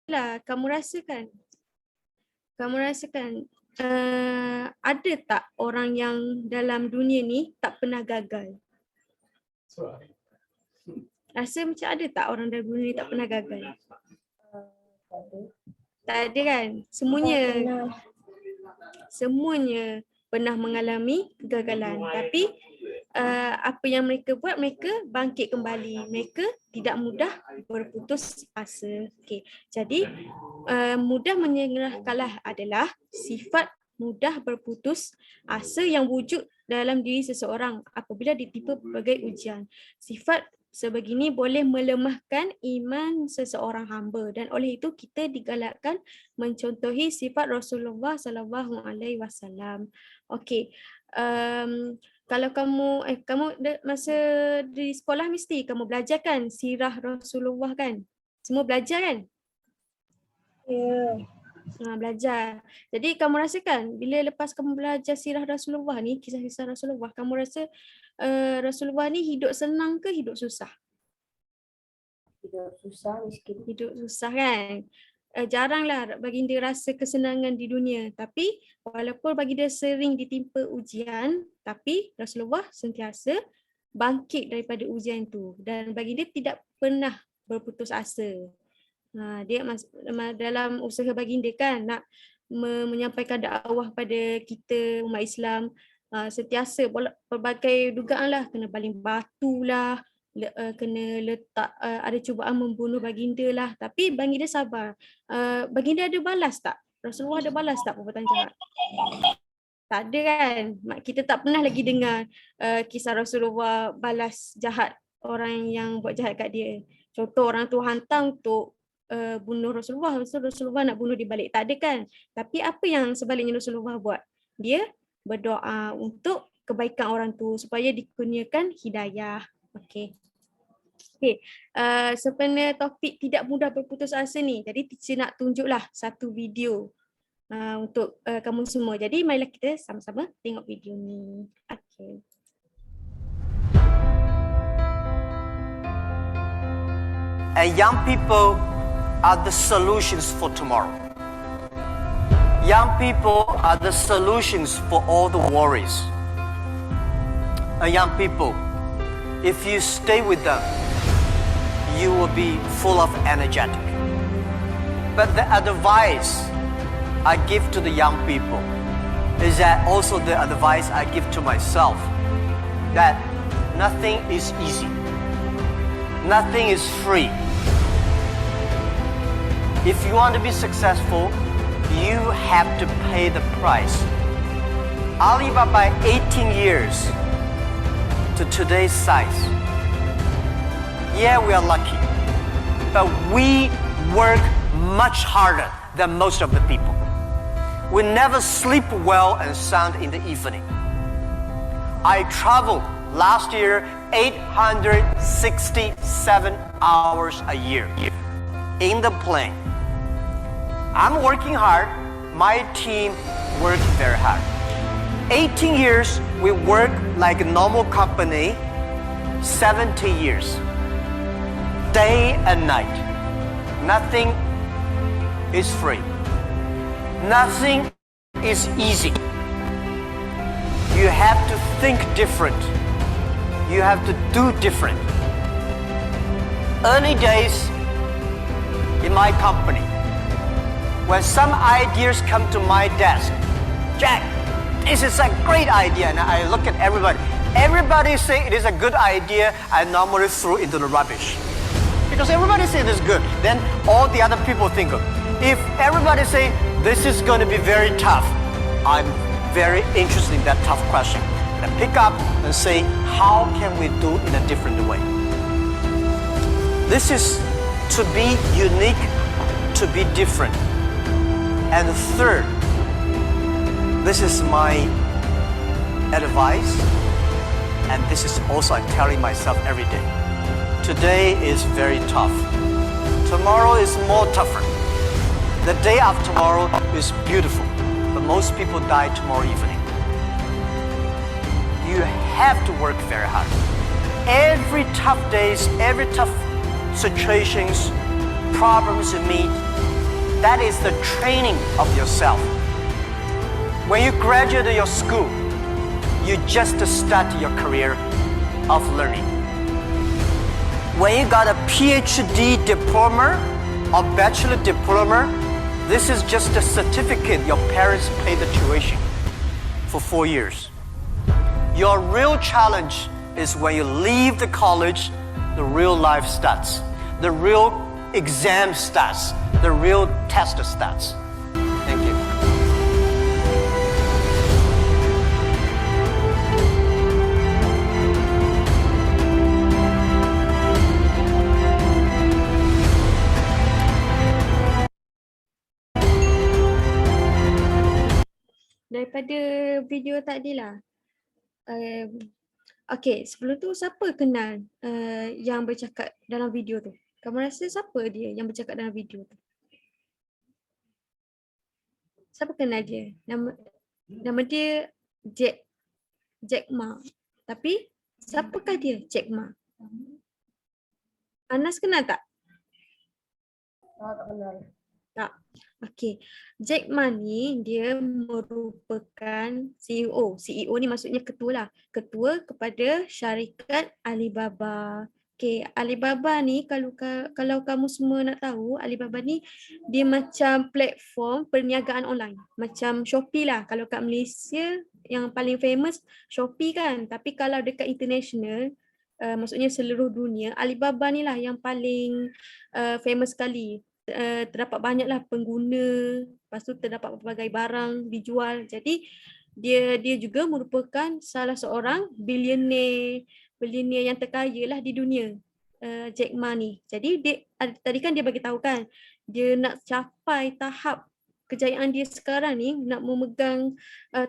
lah, kamu rasakan ada tak orang yang dalam dunia ni tak pernah gagal? Rasa macam ada tak orang dalam dunia ni tak pernah gagal? Tak ada kan? Semuanya pernah mengalami kegagalan. Tapi apa yang mereka buat, mereka bangkit kembali. Mereka tidak mudah berputus asa. Okay. Jadi mudah menyerah kalah adalah sifat mudah berputus asa yang wujud dalam diri seseorang apabila ditimpa berbagai ujian. Sifat sebegini boleh melemahkan iman seseorang hamba dan oleh itu kita digalakkan mencontohi sifat Rasulullah sallallahu alaihi wasallam. Okey. Kalau kamu masa di sekolah mesti kamu belajar kan sirah Rasulullah kan? Semua belajar kan? Ya. Belajar. Jadi kamu rasakan bila lepas kamu belajar sirah Rasulullah ni, kisah-kisah Rasulullah, kamu rasa Rasulullah ni hidup senang ke hidup susah? Hidup susah, miskin. Hidup susah kan? Jaranglah baginda rasa kesenangan di dunia. Tapi walaupun baginda sering ditimpa ujian, tapi Rasulullah sentiasa bangkit daripada ujian itu. Dan baginda tidak pernah berputus asa. Dia dalam usaha baginda kan nak menyampaikan dakwah pada kita umat Islam, sentiasa pelbagai dugaan lah, kena baling batu lah, kena letak ada cubaan membunuh baginda lah, tapi baginda sabar. Baginda ada balas tak? Rasulullah ada balas tak perbuatan jahat? Tak ada kan? Kita tak pernah lagi dengar kisah Rasulullah balas jahat orang yang buat jahat kat dia. Contoh orang tu hantar untuk bunuh Rasulullah, Rasulullah nak bunuh dia balik. Tak ada kan? Tapi apa yang sebaliknya Rasulullah buat? Dia berdoa untuk kebaikan orang tu supaya dikurniakan hidayah. Okey. Okey. Sebenarnya topik tidak mudah berputus asa ni. Jadi teacher nak tunjuklah satu video untuk kamu semua. Jadi marilah kita sama-sama tengok video ni. Okey. And young people are the solutions for tomorrow. Young people are the solutions for all the worries. And young people, if you stay with them, you will be full of energetic. But the advice I give to the young people is that also the advice I give to myself, that nothing is easy. Nothing is free. If you want to be successful, you have to pay the price. Alibaba 18 years to today's size. Yeah, we are lucky, but we work much harder than most of the people. We never sleep well and sound in the evening. I traveled last year 867 hours a year in the plane. I'm working hard, my team works very hard. 18 years, we work like a normal company, 70 years. Day and night. Nothing is free. Nothing is easy. You have to think different. You have to do different. Early days in my company, when some ideas come to my desk, Jack, this is a great idea, and I look at everybody. Everybody say it is a good idea, I normally throw into the rubbish. Because everybody say it is good, then all the other people think of. If everybody say this is going to be very tough, I'm very interested in that tough question. And I pick up and say, how can we do it in a different way? This is to be unique, to be different. And third, this is my advice, and this is also I'm telling myself every day. Today is very tough. Tomorrow is more tougher. The day after tomorrow is beautiful, but most people die tomorrow evening. You have to work very hard. Every tough days, every tough situations, problems you meet, That is the training of yourself. When you graduate your school, you just start your career of learning. When you got a PhD diploma or bachelor diploma, this is just a certificate your parents paid the tuition for 4 years. Your real challenge is when you leave the college, the real life starts. The real exam starts. The real test starts. Thank you. Daripada video tadi lah. Okay, sebelum tu siapa kenal yang bercakap dalam video tu? Kamu rasa siapa dia yang bercakap dalam video tu? Siapa kenal dia? Nama dia Jack Ma. Tapi siapakah dia Jack Ma? Anas kenal tak? Tak kenal. Tak. Okey. Jack Ma ni dia merupakan CEO. CEO ni maksudnya ketua lah. Ketua kepada syarikat Alibaba. Okey, Alibaba ni kalau kamu semua nak tahu, Alibaba ni dia macam platform perniagaan online. Macam Shopee lah. Kalau kat Malaysia yang paling famous Shopee kan. Tapi kalau dekat international, maksudnya seluruh dunia, Alibaba ni lah yang paling famous sekali. Terdapat banyaklah pengguna, lepas tu terdapat berbagai barang dijual. Jadi dia juga merupakan salah seorang billionaire yang terkaya lah di dunia, Jack Ma ni. Jadi tadi kan dia bagi tahu kan, dia nak capai tahap kejayaan dia sekarang ni, nak memegang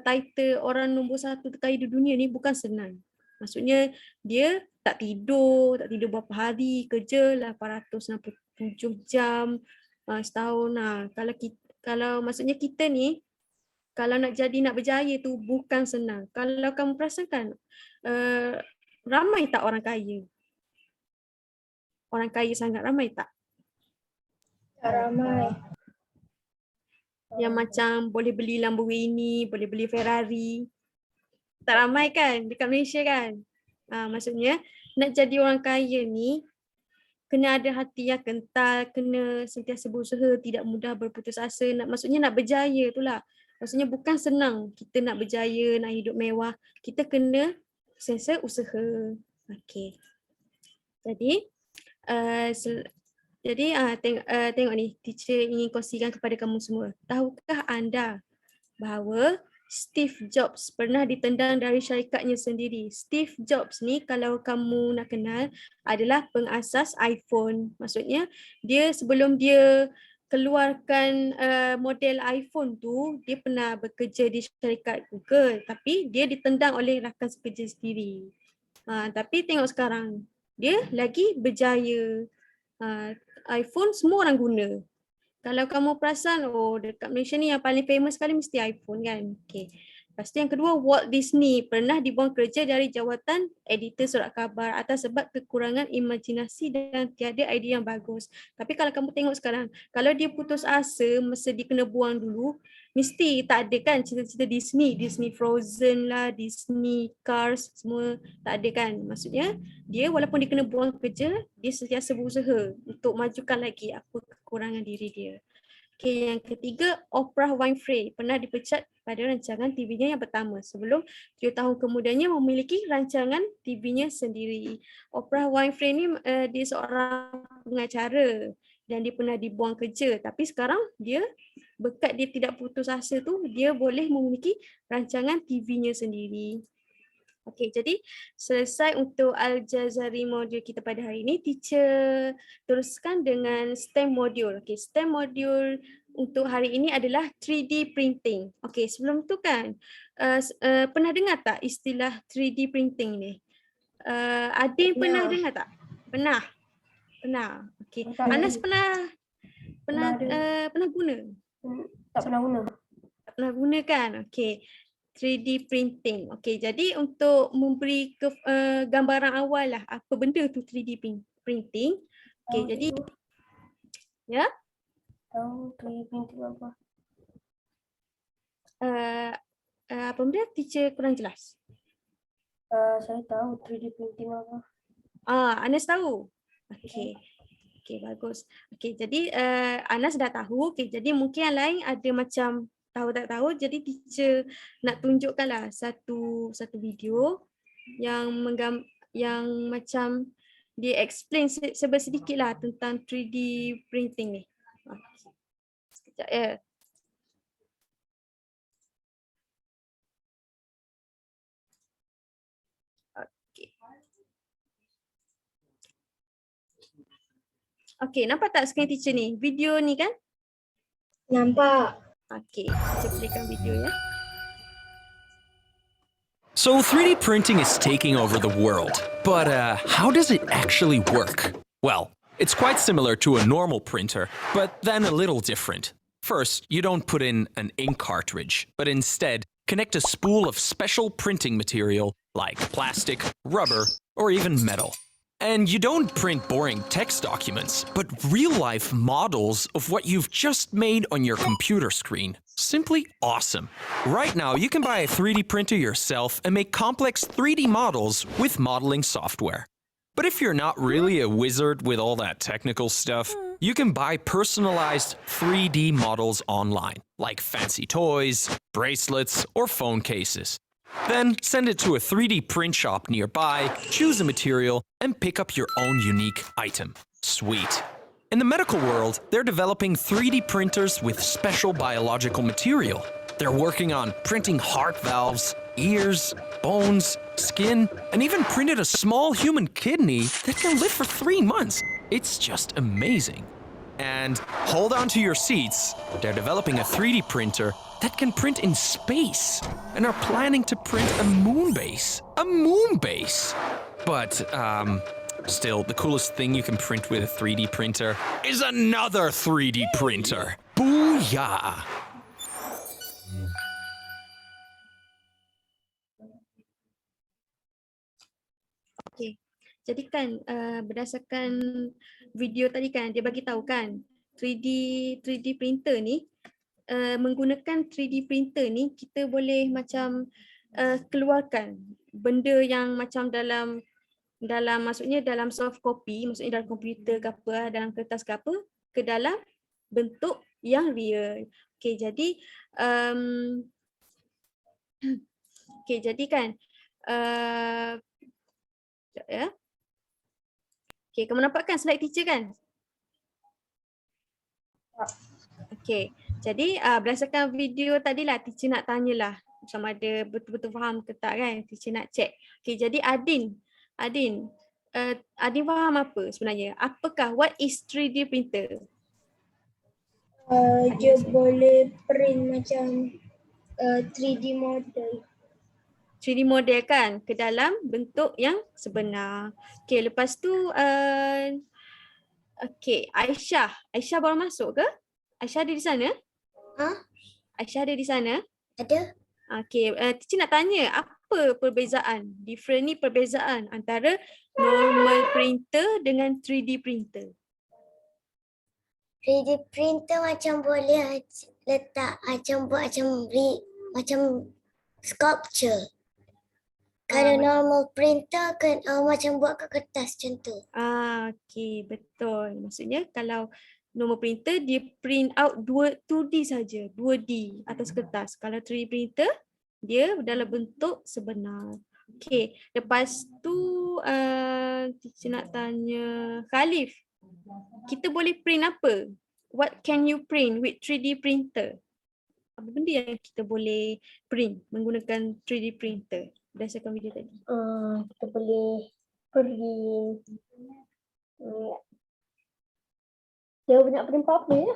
title orang nombor 1 terkaya di dunia ni bukan senang. Maksudnya dia tak tidur berapa hari, kerja 867 jam setahun. Kalau maksudnya kita ni, kalau nak berjaya tu bukan senang. Kalau kamu perasakan, ramai tak orang kaya? Orang kaya sangat ramai tak? Tak ramai. Yang macam boleh beli Lamborghini, boleh beli Ferrari. Tak ramai kan dekat Malaysia kan? Maksudnya nak jadi orang kaya ni kena ada hati yang kental, kena sentiasa berusaha, tidak mudah berputus asa. Maksudnya nak berjaya tu lah. Maksudnya bukan senang kita nak berjaya, nak hidup mewah. Kita kena sentiasa usaha. Okey. Jadi tengok ni, teacher ingin kongsikan kepada kamu semua. Tahukah anda bahawa Steve Jobs pernah ditendang dari syarikatnya sendiri? Steve Jobs ni kalau kamu nak kenal adalah pengasas iPhone. Maksudnya dia sebelum dia keluarkan model iPhone tu, dia pernah bekerja di syarikat Google, tapi dia ditendang oleh rakan sekerja sendiri. Tapi tengok sekarang, dia lagi berjaya. iPhone semua orang guna. Kalau kamu perasan, dekat Malaysia ni yang paling famous sekali mesti iPhone kan. Okay. Lepas tu yang kedua, Walt Disney pernah dibuang kerja dari jawatan editor surat khabar atas sebab kekurangan imajinasi dan tiada idea yang bagus. Tapi kalau kamu tengok sekarang, kalau dia putus asa masa dia kena buang dulu, mesti tak ada kan cerita-cerita Disney Frozen lah, Disney Cars, semua tak ada kan. Maksudnya dia walaupun dia kena buang kerja, dia sentiasa berusaha untuk majukan lagi apa kekurangan diri dia. Okay, yang ketiga, Oprah Winfrey pernah dipecat pada rancangan TV-nya yang pertama sebelum 7 tahun kemudiannya memiliki rancangan TV-nya sendiri. Oprah Winfrey ni dia seorang pengacara dan dia pernah dibuang kerja, tapi sekarang dia berkat dia tidak putus asa tu, dia boleh memiliki rancangan TV-nya sendiri. Okey, jadi selesai untuk Al-Jazari modul kita pada hari ini. Teacher teruskan dengan STEM modul. Okey, STEM modul untuk hari ini adalah 3D printing. Okey, sebelum tu kan pernah dengar tak istilah 3D printing ni? Ada yang pernah dengar tak? Pernah. Okey. Anas pernah guna? Tak pernah guna. Tak pernah guna kan? Okey. 3D printing. Okey, jadi untuk memberi gambaran awal lah apa benda tu 3D printing. Okey, jadi ya. Tahu 3D printing apa? Apa benda teacher kurang jelas? Saya tahu 3D printing apa. Anas tahu. Okey. Okey, bagus. Okey, jadi Anas dah tahu. Okey, jadi mungkin yang lain ada macam tahu tak tahu. Jadi teacher nak tunjukkanlah satu video yang yang macam dia explain sedikit lah tentang 3D printing ni. Okay. Sekejap ya. Okey, nampak tak screen teacher ni? Video ni kan? Nampak. Okey, teacher playkan video ya. So 3D printing is taking over the world, but how does it actually work? Well, it's quite similar to a normal printer, but then a little different. First, you don't put in an ink cartridge, but instead connect a spool of special printing material like plastic, rubber, or even metal. And you don't print boring text documents, but real-life models of what you've just made on your computer screen. Simply awesome. Right now, you can buy a 3D printer yourself and make complex 3D models with modeling software. But if you're not really a wizard with all that technical stuff, you can buy personalized 3D models online, like fancy toys, bracelets, or phone cases. Then send it to a 3D print shop nearby, choose a material, and pick up your own unique item. Sweet. In the medical world, they're developing 3D printers with special biological material. They're working on printing heart valves, ears, bones, skin, and even printed a small human kidney that can live for 3 months. It's just amazing. And hold on to your seats, they're developing a 3D printer that can print in space and are planning to print a moon base. A moon base! But, still, the coolest thing you can print with a 3D printer is another 3D printer. Booyah! Okey. Jadi kan berdasarkan video tadi kan dia bagi tahu kan 3D printer ni menggunakan 3D printer ni kita boleh macam keluarkan benda yang macam dalam maksudnya dalam soft copy, maksudnya dalam komputer ke apa, dalam kertas ke apa, ke dalam bentuk yang real. Okey, jadi okey, jadi kan sekejap ya. Okey, kamu nampak kan slide teacher kan? Okey, jadi berdasarkan video tadilah teacher nak tanyalah sama ada betul-betul faham ke tak kan, teacher nak check. Okey, jadi Adin faham apa sebenarnya? Apakah, what is 3D printer? Dia boleh print macam 3D model. 3D model kan ke dalam bentuk yang sebenar. Okey, lepas tu okey, Aisyah baru masuk ke? Aisyah ada di sana? Aisyah ada di sana? Ada? Okey, teacher nak tanya apa perbezaan? Perbezaan antara normal printer dengan 3D printer. 3D printer macam boleh letak buat macam sculpture. Kalau normal printer kan macam buat kat kertas macam tu. Okey, betul. Maksudnya kalau normal printer dia print out 2D saja, 2D atas kertas. Kalau 3D printer dia dalam bentuk sebenar. Okey, lepas tu teacher nak tanya Khalif, kita boleh print apa? What can you print with 3D printer? Apa benda yang kita boleh print menggunakan 3D printer berdasarkan video tadi? Kita boleh print. Dia banyak print apa ya?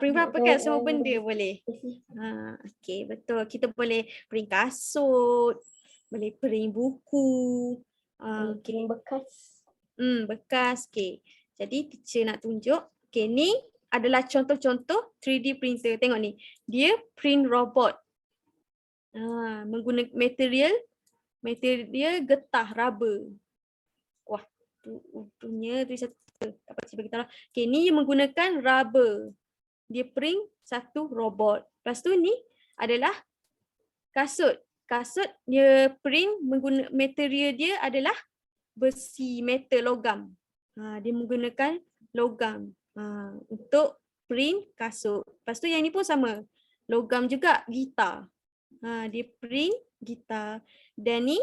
Print apa kan, semua benda boleh. Okey, betul. Kita boleh print kasut, boleh print buku, Print bekas. bekas. Okey. Jadi teacher nak tunjuk. Okey, ni adalah contoh-contoh 3D printer. Tengok ni. Dia print robot. Menggunakan material getah rubber. Wah, punya tu satu tak pasti bagi tahu. Okey, ni menggunakan rubber. dia print satu robot. Lepas tu ni adalah kasut. Kasut dia print material dia adalah besi, metal, logam. Dia menggunakan logam untuk print kasut. Lepas tu yang ni pun sama. Logam juga, gitar. Dia print gitar. Dan ni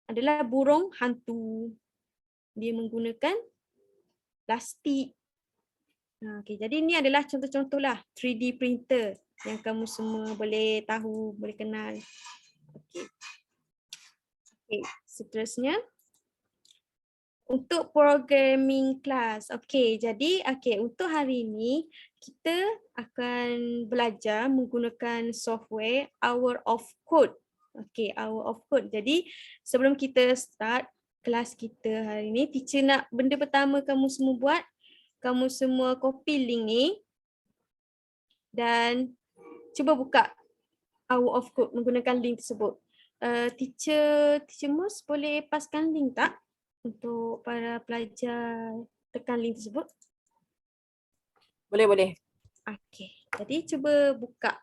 adalah burung hantu. Dia menggunakan plastik. Okay, jadi ni adalah contoh-contoh lah 3D printer yang kamu semua boleh tahu, boleh kenal. Okay. Okay, seterusnya. Untuk programming class. Okay, jadi untuk hari ini kita akan belajar menggunakan software Hour of Code. Okay, Hour of Code. Jadi sebelum kita start kelas kita hari ini, teacher nak benda pertama kamu semua buat, kamu semua copy link ni dan cuba buka Hour of Code menggunakan link tersebut. Teacher Mus boleh paskan link tak untuk para pelajar tekan link tersebut? Boleh. Okay, jadi cuba buka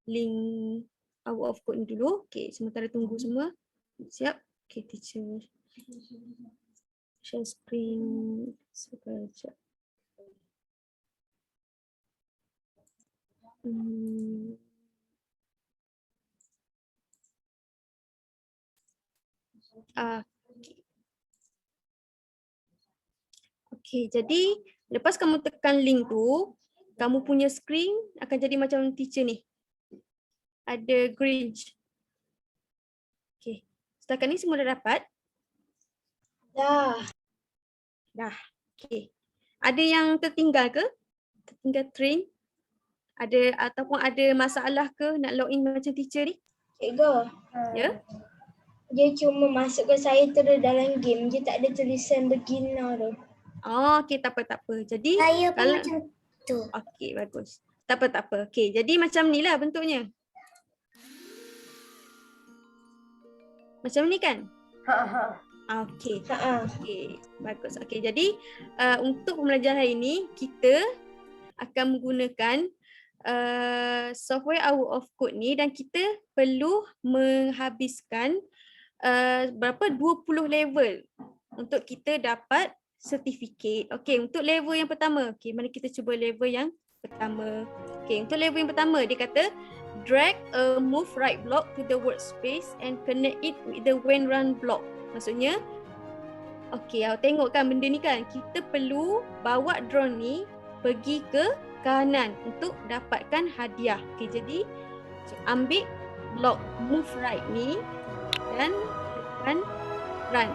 link Hour of Code ni dulu. Okay, sementara tunggu semua. Siap? Okay, teacher share screen sekejap. Okay, jadi lepas kamu tekan link tu, kamu punya screen akan jadi macam teacher ni. Ada Grinch. Okay, setakat ni semua dah dapat? Dah. Okay. Ada yang tertinggal ke? Tertinggal train? Ada ataupun ada masalah ke nak login macam teacher ni? Cikgu, Ya? dia cuma masukkan saya terus dalam game. Dia tak ada tulisan beginner tu. Oh, okay, tak apa. Jadi Saya pun kalau macam tu. okey, bagus. Tak apa. Okey, jadi macam ni lah bentuknya. Macam ni kan? Okey. Okey, bagus. Okey, jadi untuk pembelajaran hari ini kita akan menggunakan software Hour of Code ni dan kita perlu menghabiskan berapa 20 level untuk kita dapat sertifikat. Okey, untuk level yang pertama. Okey, mari kita cuba level yang pertama. Okey, untuk level yang pertama dia kata drag a move right block to the workspace and connect it with the when run block. Maksudnya okey, awak tengok kan benda ni kan, kita perlu bawa drone ni pergi ke kanan untuk dapatkan hadiah. Okey, jadi ambil block move right ni dan tekan run.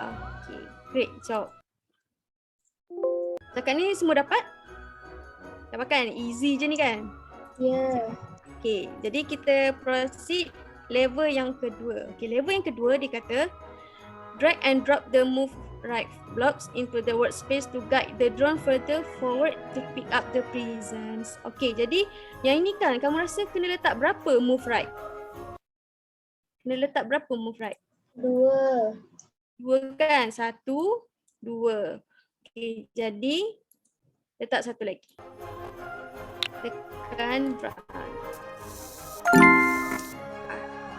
Okey, great job. Setakat ni semua dapat? Dapat kan? Easy je ni kan? Ya. Okey, jadi kita proceed level yang kedua. Okey, level yang kedua dia kata drag and drop the move right blocks into the workspace to guide the drone further forward to pick up the presents. Okey, jadi yang ini kan kamu rasa kena letak berapa move right? Kena letak berapa move right? 2. 2 kan? 1, 2. Okey, jadi letak satu lagi. Tekan run.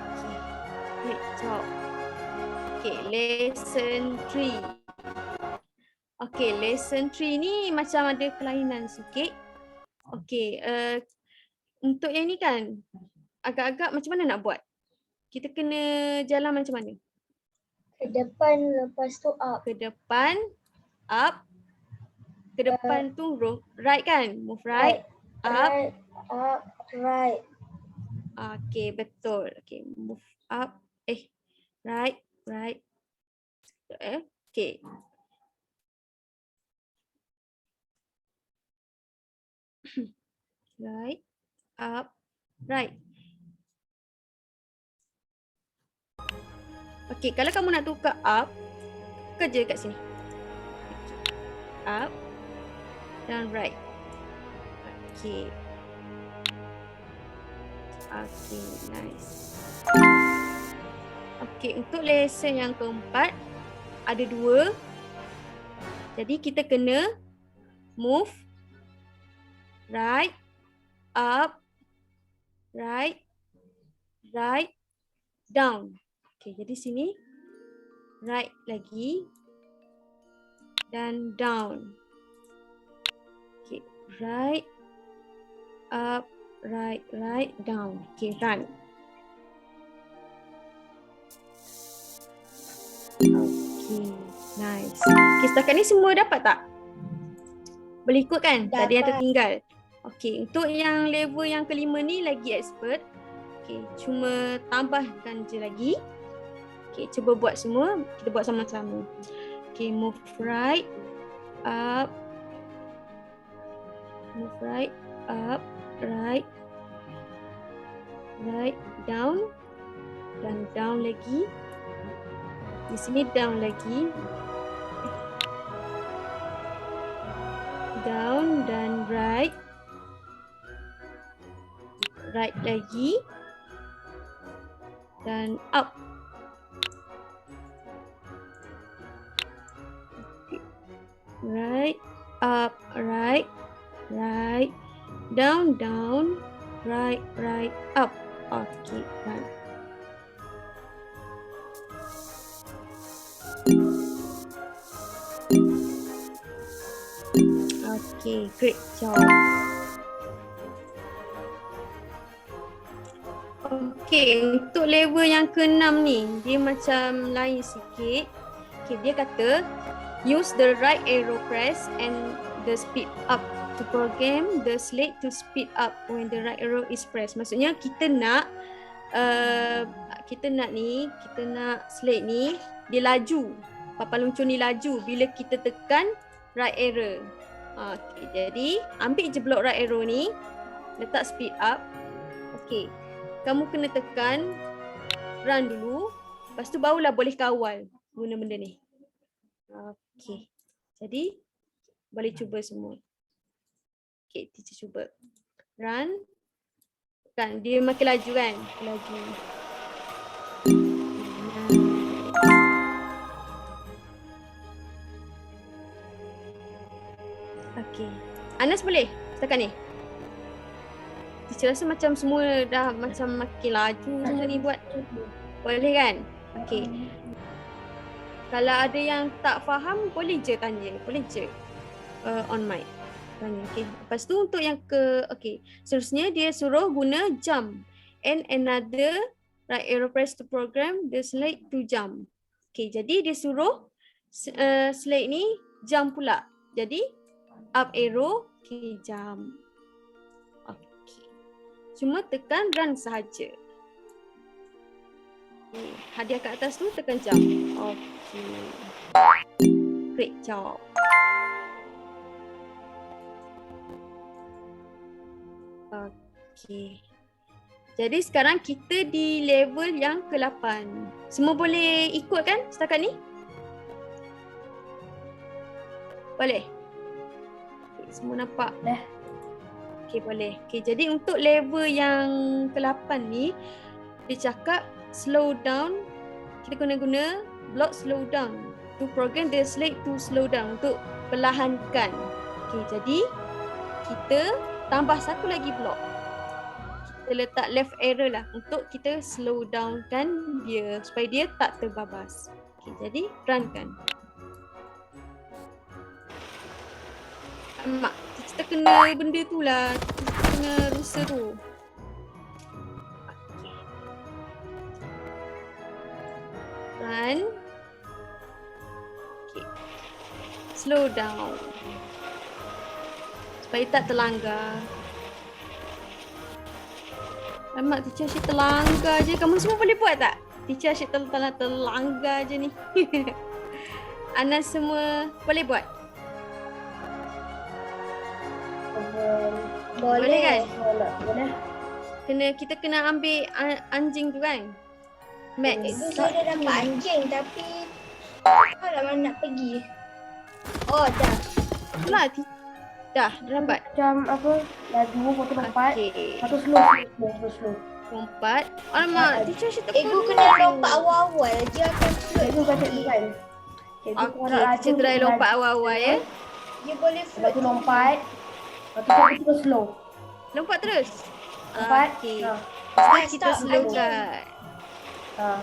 Okay, great job. Okay, lesson 3. Okay, lesson 3 ni macam ada kelainan sikit. Okay, untuk yang ni kan agak-agak macam mana nak buat? Kita kena jalan macam mana? Ke depan lepas tu up. Ke depan, up. Ke depan tu right kan? Move right, up. Right, up, right. Okay, betul. Okay, move up. Right. Okay. Right, up, right. Okay, kalau kamu nak tukar up, kerja kat sini. Up dan right. Okay. Okay, nice. Okay, untuk lesson yang keempat ada 2. Jadi kita kena move, right, up, right, right, down. Okay, jadi sini right lagi dan down. Okay, right, up, right, right, down. Okay, run. Okay, nice. Okay, setakat ni semua dapat tak? Boleh ikut kan? Tadi yang Dapat. tertinggal. Okay, untuk yang level yang kelima ni lagi expert. Okay, cuma tambahkan je lagi. Okay, cuba buat semua. Kita buat sama-sama. Okay, move right, up, move right, up, right, right, down, dan down lagi. Di sini down lagi. Down dan right. Right lagi. Dan up. Right, up, right, right, down, down, right, right, up. Okay, right. Okay, great job. Okay, untuk level yang ke-6 ni, dia macam lain sikit. Okay, dia kata, use the right arrow press and the speed up to program the slate to speed up when the right arrow is pressed. Maksudnya kita nak slate ni dia laju. Papan luncur ni laju bila kita tekan right arrow. Okay, jadi ambil je blok right arrow ni, letak speed up. Okay, kamu kena tekan run dulu, lepas tu barulah boleh kawal guna benda ni. Okay, jadi boleh cuba semua. Okay, teacher cuba. Run. Kan, dia makin laju kan? Laju. Okay. Anas boleh setakat ni? Teacher rasa macam semua dah macam makin laju semua ni buat. Boleh kan? Okay. Kalau ada yang tak faham, boleh je tanya. Boleh je on mic tanya. Okay. Lepas tu untuk yang okay. Seterusnya dia suruh guna jump. And another right arrow press to program the slate to jump. Okay. Jadi dia suruh slate ni jump pula. Jadi up arrow, okay, jump. Okay. Cuma tekan run sahaja. Okay. Hadiah kat atas tu tekan jump. Okay. Great job. Okay. Jadi sekarang kita di level yang ke-8. Semua boleh ikut kan setakat ni? Boleh? Okay, semua nampak? Dah. Okay, boleh. Okay, jadi untuk level yang ke-8 ni, dia cakap slow down. Kita guna block slow down to program the slate to slow down, untuk perlahankan. Okay, jadi kita tambah satu lagi block. Kita letak left arrow lah untuk kita slow down kan dia supaya dia tak terbabas. Okay, jadi run kan. Mak, kita kena benda tu lah. Kita kena rusa tu. Okay. Run. Okay. Slow down. Supaya tak terlanggar. Alamak, teacher asyik terlanggar je. Kamu semua boleh buat tak? Teacher asyik terlanggar je ni. Anas semua boleh buat? Boleh kan? Boleh. Kita kena ambil anjing tu kan? Max. Itu saya dah dapat anjing tapi kalau mana nak pergi. Oh, dah. Itulah. Dah dapat. Macam apa, laju, potong lompat, Okay. lepas tu slow. Lompat. Alamak, teacher asyik tak Ego kena lompat awal-awal dia akan float. Cikgu kata tu kan. Cikgu Okay, teacher try lompat awal-awal ya. Dia boleh Lepas float. tu lompat. Lepas tu kita terus slow. Lompat terus. Lompat. Okey. Ha. Sekarang kita Stop, slowkan. Ha.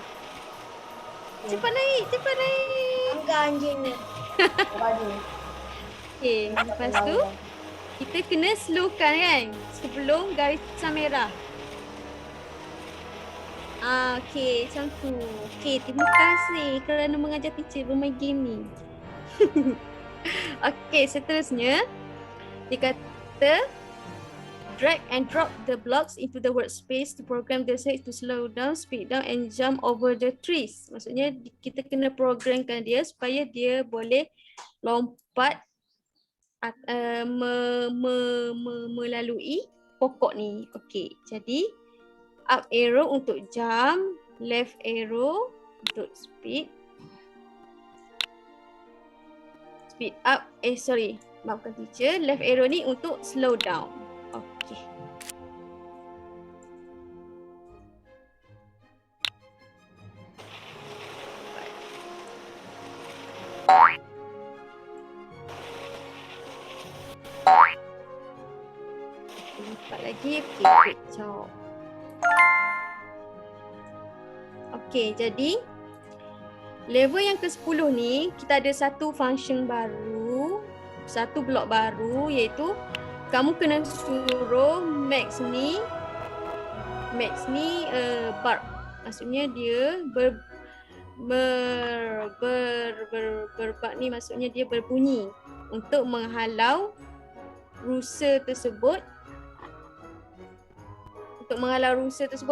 Cepat naik, cepat naik. Angga anjing ni. Apa dia? Okey, lepas tu kita kena slowkan kan sebelum garisan merah. Okey, macam tu. Okey, terima kasih kerana mengajar teacher bermain game ni. Okey, seterusnya dia kata drag and drop the blocks into the workspace to program the set to slow down, speed down and jump over the trees. Maksudnya kita kena programkan dia supaya dia boleh lompat melalui pokok ni. Okey, jadi up arrow untuk jump, left arrow untuk speed. Speed up, maafkan teacher. Left arrow ni untuk slow down. Okey. Empat lagi. Okey, great job. Okey, jadi level yang ke-10 ni kita ada satu function baru, satu blok baru iaitu kamu kena suruh Max ni bark. Maksudnya dia bark ni maksudnya dia berbunyi untuk menghalau rusa tersebut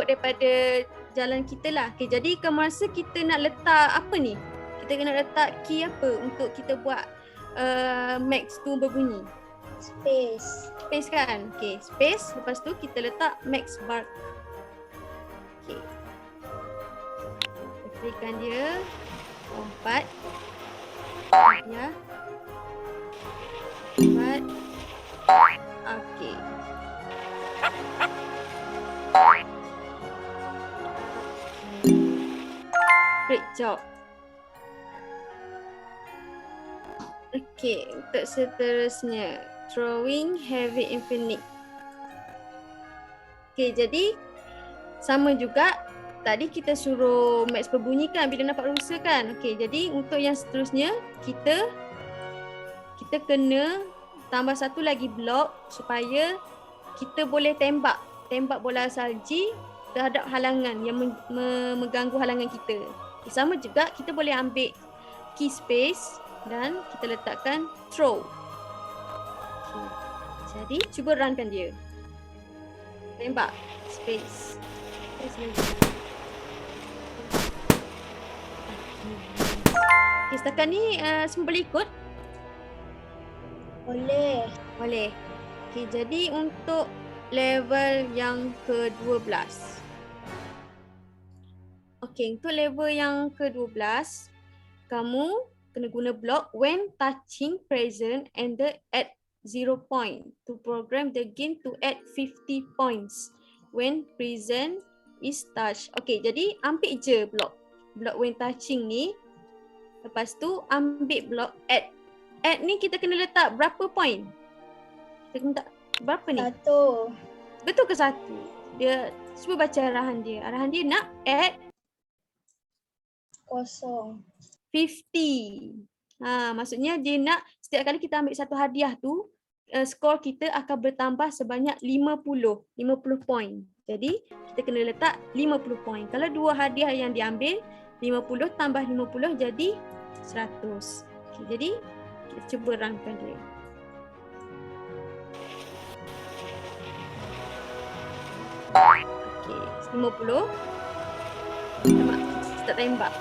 daripada jalan kita lah. Okay, jadi kamu rasa kita nak letak apa ni? Kita kena letak key apa untuk kita buat Max tu berbunyi? Space. Space kan? Okay, space. Lepas tu kita letak Max bark. Okay. Kita berikan dia lompat. Ya. Lompat. Okay. Great job. Okay, untuk seterusnya throwing heavy infinite. Okay, jadi sama juga tadi kita suruh Max berbunyi kan bila nampak rusa kan. Okay, jadi untuk yang seterusnya kita kena tambah satu lagi blok supaya kita boleh tembak bola salji terhadap halangan yang mengganggu halangan kita. Okay, sama juga kita boleh ambil key space dan kita letakkan throw. Okay. Jadi cuba runkan dia. Tembak space. Okay, setakat ni semua boleh ikut? Boleh. Boleh. Okay, jadi untuk level yang ke-12. Okay, untuk level yang ke-12, kamu kena guna block when touching present and the at 0 point to program the game to add 50 points when present is touched. Okay, jadi ambil je block when touching ni. Lepas tu ambil block add. Add ni kita kena letak berapa point? Kita kena letak berapa ni? 1. Betul ke 1? Dia cuba baca arahan dia. Arahan dia nak add 0. 50. Maksudnya dia nak setiap kali kita ambil satu hadiah tu, skor kita akan bertambah sebanyak 50 point. Jadi kita kena letak 50 point. Kalau dua hadiah yang diambil, 50 tambah 50 jadi 100. Okay, jadi kita cuba runkan dia. Okay, 50. Nampak? Kita tak tembak.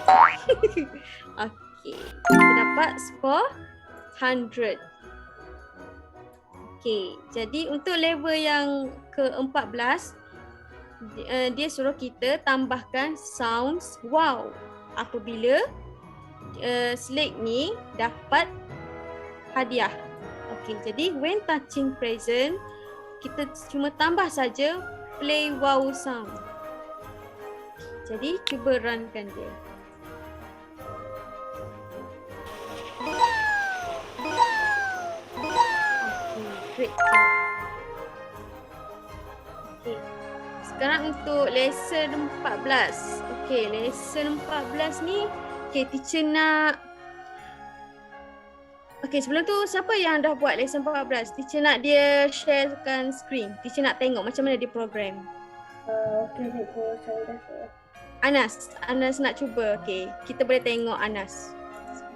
Okay, kita dapat skor 100. Okay, jadi untuk level yang ke-14, dia suruh kita tambahkan sounds wow apabila slate ni dapat hadiah. Okay, jadi when touching present, kita cuma tambah saja play wow sound. Jadi cuba runkan dia. Great job. Okay. Sekarang untuk lesson 14. Okay, lesson 14 ni, okay, teacher nak. Okay, sebelum tu siapa yang dah buat lesson 14? Teacher nak dia sharekan screen. Teacher nak tengok macam mana dia program. Okey, cikgu. Saya dah share. Anas nak cuba. Okay, kita boleh tengok Anas.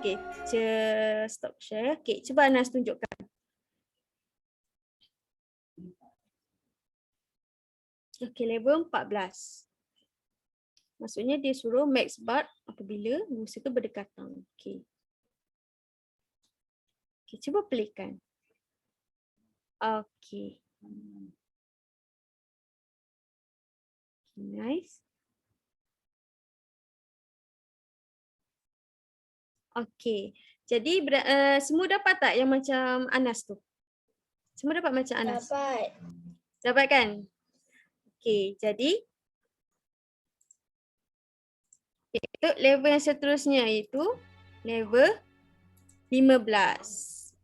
Okay, teacher stop share. Okay, cuba Anas tunjukkan. Okay, level 14. Maksudnya dia suruh max bar apabila rusa tu berdekatan. Okay. Okay, cuba playkan. Okay. Nice. Okay. Jadi semua dapat tak yang macam Anas tu? Semua dapat macam Anas? Dapat. Dapat kan? Okay, jadi untuk level yang seterusnya iaitu level 15.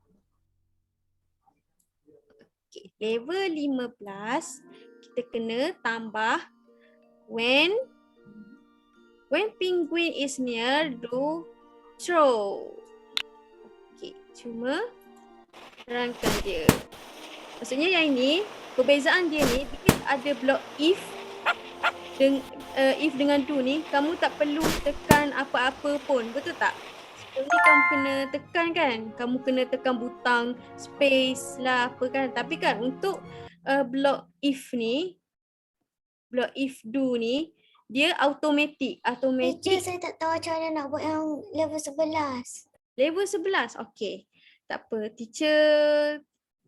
Okay, level 15 kita kena tambah when penguin is near, do throw. Okay, cuma terangkan dia. Maksudnya yang ini, perbezaan dia ni, dia ada blok if dengan do ni, kamu tak perlu tekan apa-apa pun, betul tak? Sebelum ni kamu kena tekan kan? Kamu kena tekan butang space lah apa kan? Tapi kan untuk blok if ni, blok if do ni, dia automatic. Teacher, saya tak tahu macam mana nak buat yang level 11. Level 11, okey. Tak apa, teacher,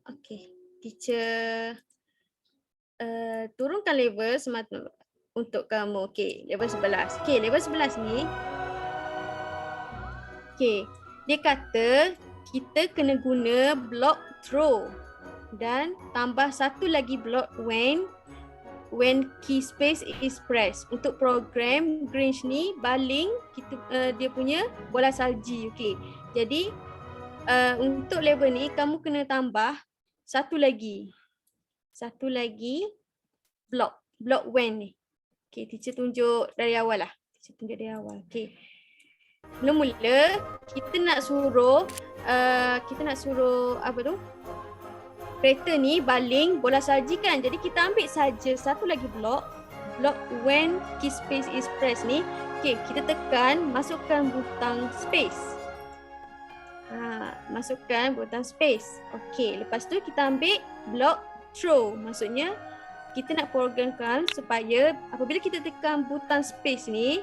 okey. Teacher turunkan level semata untuk kamu. Okey, level 11. Okey, level 11 ni. Okey, dia kata kita kena guna block throw dan tambah satu lagi block when key space is pressed. Untuk program Grange ni baling kita dia punya bola salji. Okey. Jadi untuk level ni kamu kena tambah satu lagi block when ni. Okey, teacher tunjuk dari awal lah. Teacher tunjuk dari awal. Okey. Mula-mula kita nak suruh apa tu? Kereta ni baling bola salji kan. Jadi kita ambil saja satu lagi block when key space is pressed ni. Okey, kita tekan, masukkan butang space. Masukkan butang space. Okey, lepas tu kita ambil block throw. Maksudnya kita nak programkan supaya apabila kita tekan butang space ni,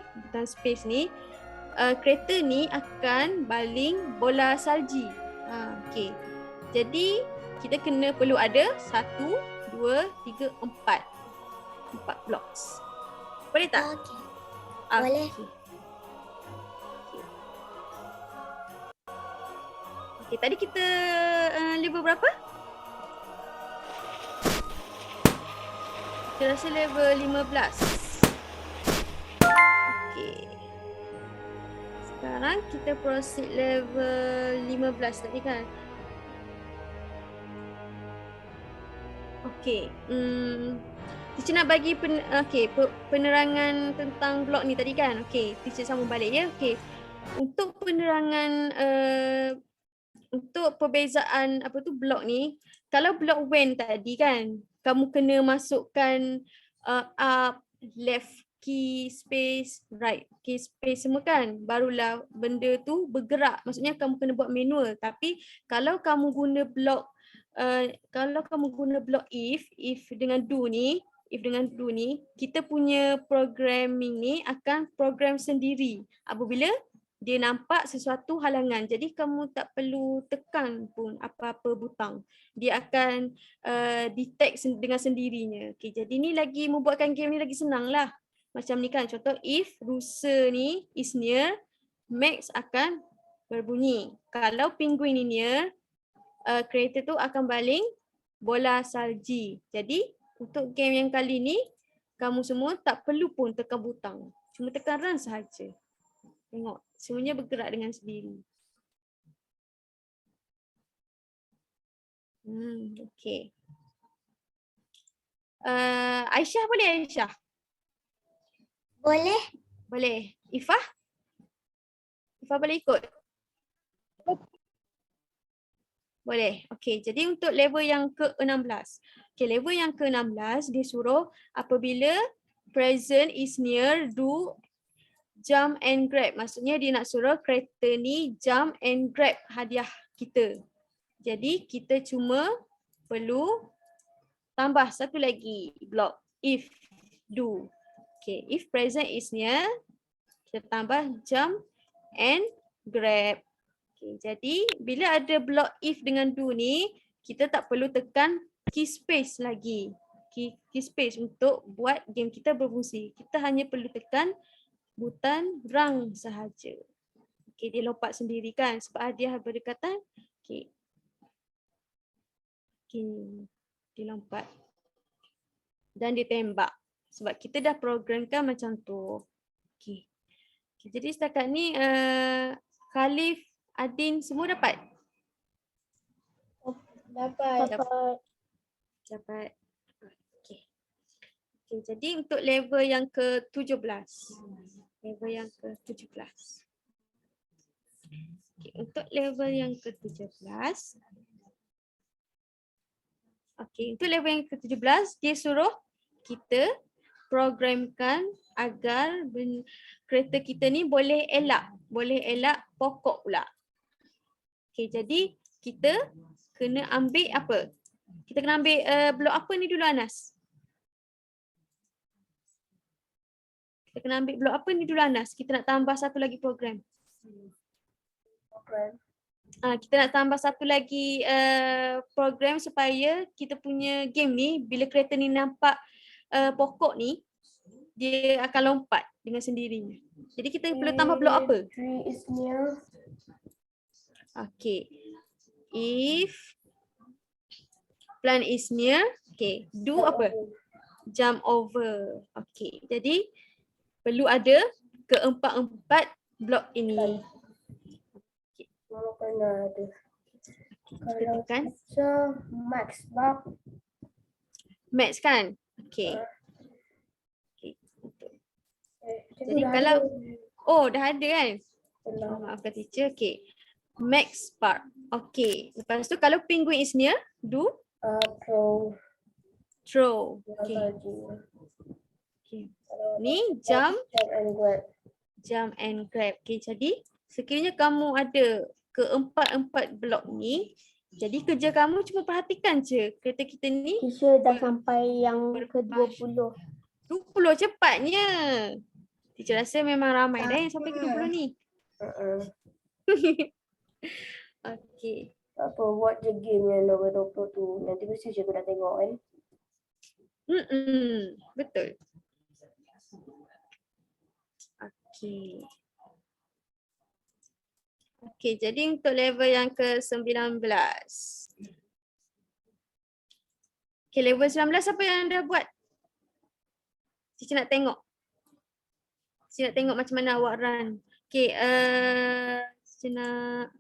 kereta ni akan baling bola salji. Okey. Jadi kita perlu ada 1, 2, 3, 4. 4 blocks. Boleh tak? Okey. Boleh. Okey, tadi kita level berapa? Kita rasa level 15. Okey. Sekarang kita proceed level 15 tadi kan? Okey. Teacher nak bagi penerangan tentang blok ni tadi kan? Okey, teacher sambung balik ya. Okey. Untuk penerangan untuk perbezaan blok ni, kalau blok when tadi kan, kamu kena masukkan up, left key space, right key space semua kan, barulah benda tu bergerak. Maksudnya kamu kena buat manual. Tapi kalau kamu guna blok if dengan do ni, kita punya programming ni akan program sendiri apabila dia nampak sesuatu halangan. Jadi kamu tak perlu tekan pun apa-apa butang. Dia akan detect dengan sendirinya. Okay, jadi ni lagi membuatkan game ni lagi senang lah. Macam ni kan, contoh if rusa ni is near, max akan berbunyi. Kalau penguin ni near, kereta tu akan baling bola salji. Jadi untuk game yang kali ni, kamu semua tak perlu pun tekan butang. Cuma tekan run sahaja. Tengok, semuanya bergerak dengan sendiri. Okay. Aisyah boleh Aisyah? Boleh? Boleh. Ifah? Ifah boleh ikut? Boleh. Okey, jadi untuk level yang ke-16. Okey, level yang ke-16 dia suruh apabila present is near, do jump and grab. Maksudnya dia nak suruh kereta ni jump and grab hadiah kita. Jadi kita cuma perlu tambah satu lagi block if, do. Okey, if present is near, kita tambah jump and grab. Okay, jadi bila ada block if dengan do ni, kita tak perlu tekan key space lagi. Key space untuk buat game kita berfungsi. Kita hanya perlu tekan butang run sahaja. Okay, dia lompat sendiri kan sebab hadiah berdekatan. Okay. Okay. Dia lompat. Dan dia tembak. Sebab kita dah programkan macam tu. Okay. Okay, jadi setakat ni Khalif, Adin semua dapat? Dapat. Dapat. Okey. Okey, jadi untuk level yang ke-17. Level yang ke-17. Okey, untuk level yang ke-17. Okey, untuk level yang ke-17 dia suruh kita programkan agar kereta kita ni boleh elak pokok pula. Okey, jadi kita kena ambil apa? Kita kena ambil blok apa ni dulu Anas? Kita kena ambil blok apa ni dulu Anas? Kita nak tambah satu lagi program. Kita nak tambah satu lagi program supaya kita punya game ni bila kereta ni nampak pokok ni dia akan lompat dengan sendirinya. Jadi kita perlu tambah blok apa? Tree is near. Okay. If plant is near, okay. Do apa? Jump over. Okay. Jadi perlu ada keempat-empat blok ini. Kalau kena ada. Kalau tekan. max bar. Max kan? Okay. Okay. Jadi dah kalau ada. dah ada kan? Benar. Maafkan teacher. Okay. Max spark. Okay. Lepas tu kalau penguin is near, do throw. Okay. Okay. Ni jump and grab. Okay, jadi sekiranya kamu ada keempat-empat blok ni, jadi kerja kamu cuma perhatikan je kereta kita ni. Teacher dah sampai yang ke-20. 20 cepatnya. Teacher rasa memang ramai dah yang sampai ke-20 ni. Okay. Apa buat je game yang nombor 20 tu. Nanti mesti cikgu dah tengok kan. Betul. Okay. Okay, jadi untuk level yang ke-19. Okay, level 19 apa yang anda buat? Cici nak tengok. Cici nak tengok macam mana awak run. Okay, Cici nak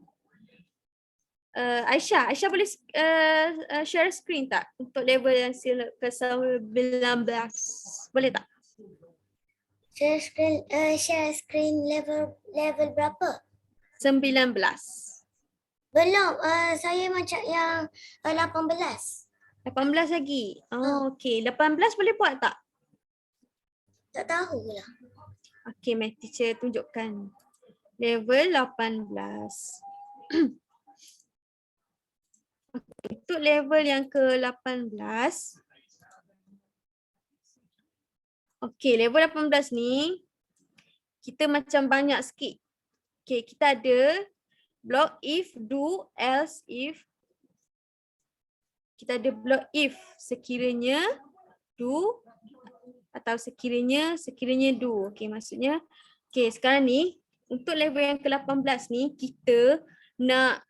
Aisyah boleh share screen tak untuk level yang ke-19? Boleh tak? Share screen level berapa? 19. Belum, saya macam yang 18. 18 lagi. Okey. 18 boleh buat tak? Tak tahulah. Okey, math teacher tunjukkan. Level 18. Untuk level yang ke-18. Okey, level 18 ni kita macam banyak sikit. Okey, kita ada block if, do, else, if. Kita ada block if sekiranya do atau sekiranya do. Okey, maksudnya sekarang ni untuk level yang ke-18 ni kita nak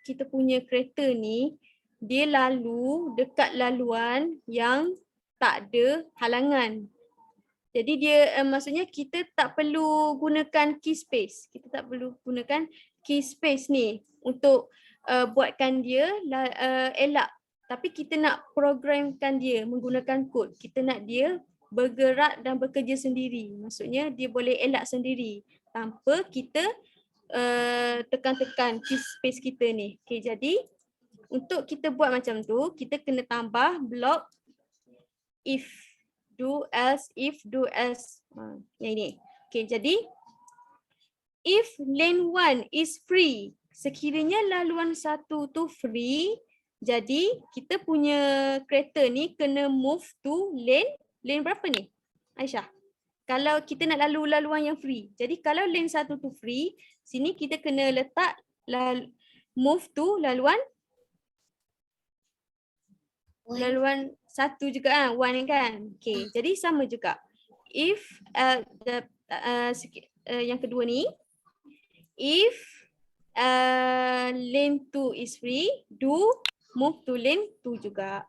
kita punya kereta ni dia lalu dekat laluan yang tak ada halangan. Jadi dia maksudnya kita tak perlu gunakan key space. Kita tak perlu gunakan key space ni untuk buatkan dia elak. Tapi kita nak programkan dia menggunakan kod. Kita nak dia bergerak dan bekerja sendiri. Maksudnya dia boleh elak sendiri tanpa kita tekan-tekan space kita ni. Okay, jadi untuk kita buat macam tu, kita kena tambah blok if, do, else, if, do, else. Yang ini. Okay, jadi if lane 1 is free, sekiranya laluan 1 tu free, jadi kita punya kereta ni kena move to lane berapa ni? Aisyah. Kalau kita nak lalu laluan yang free. Jadi kalau lane 1 tu free, sini kita kena letak move to laluan 1 juga kan, 1 ni kan. Okay, jadi sama juga. If yang kedua ni, if lane 2 is free, do move to lane 2 juga.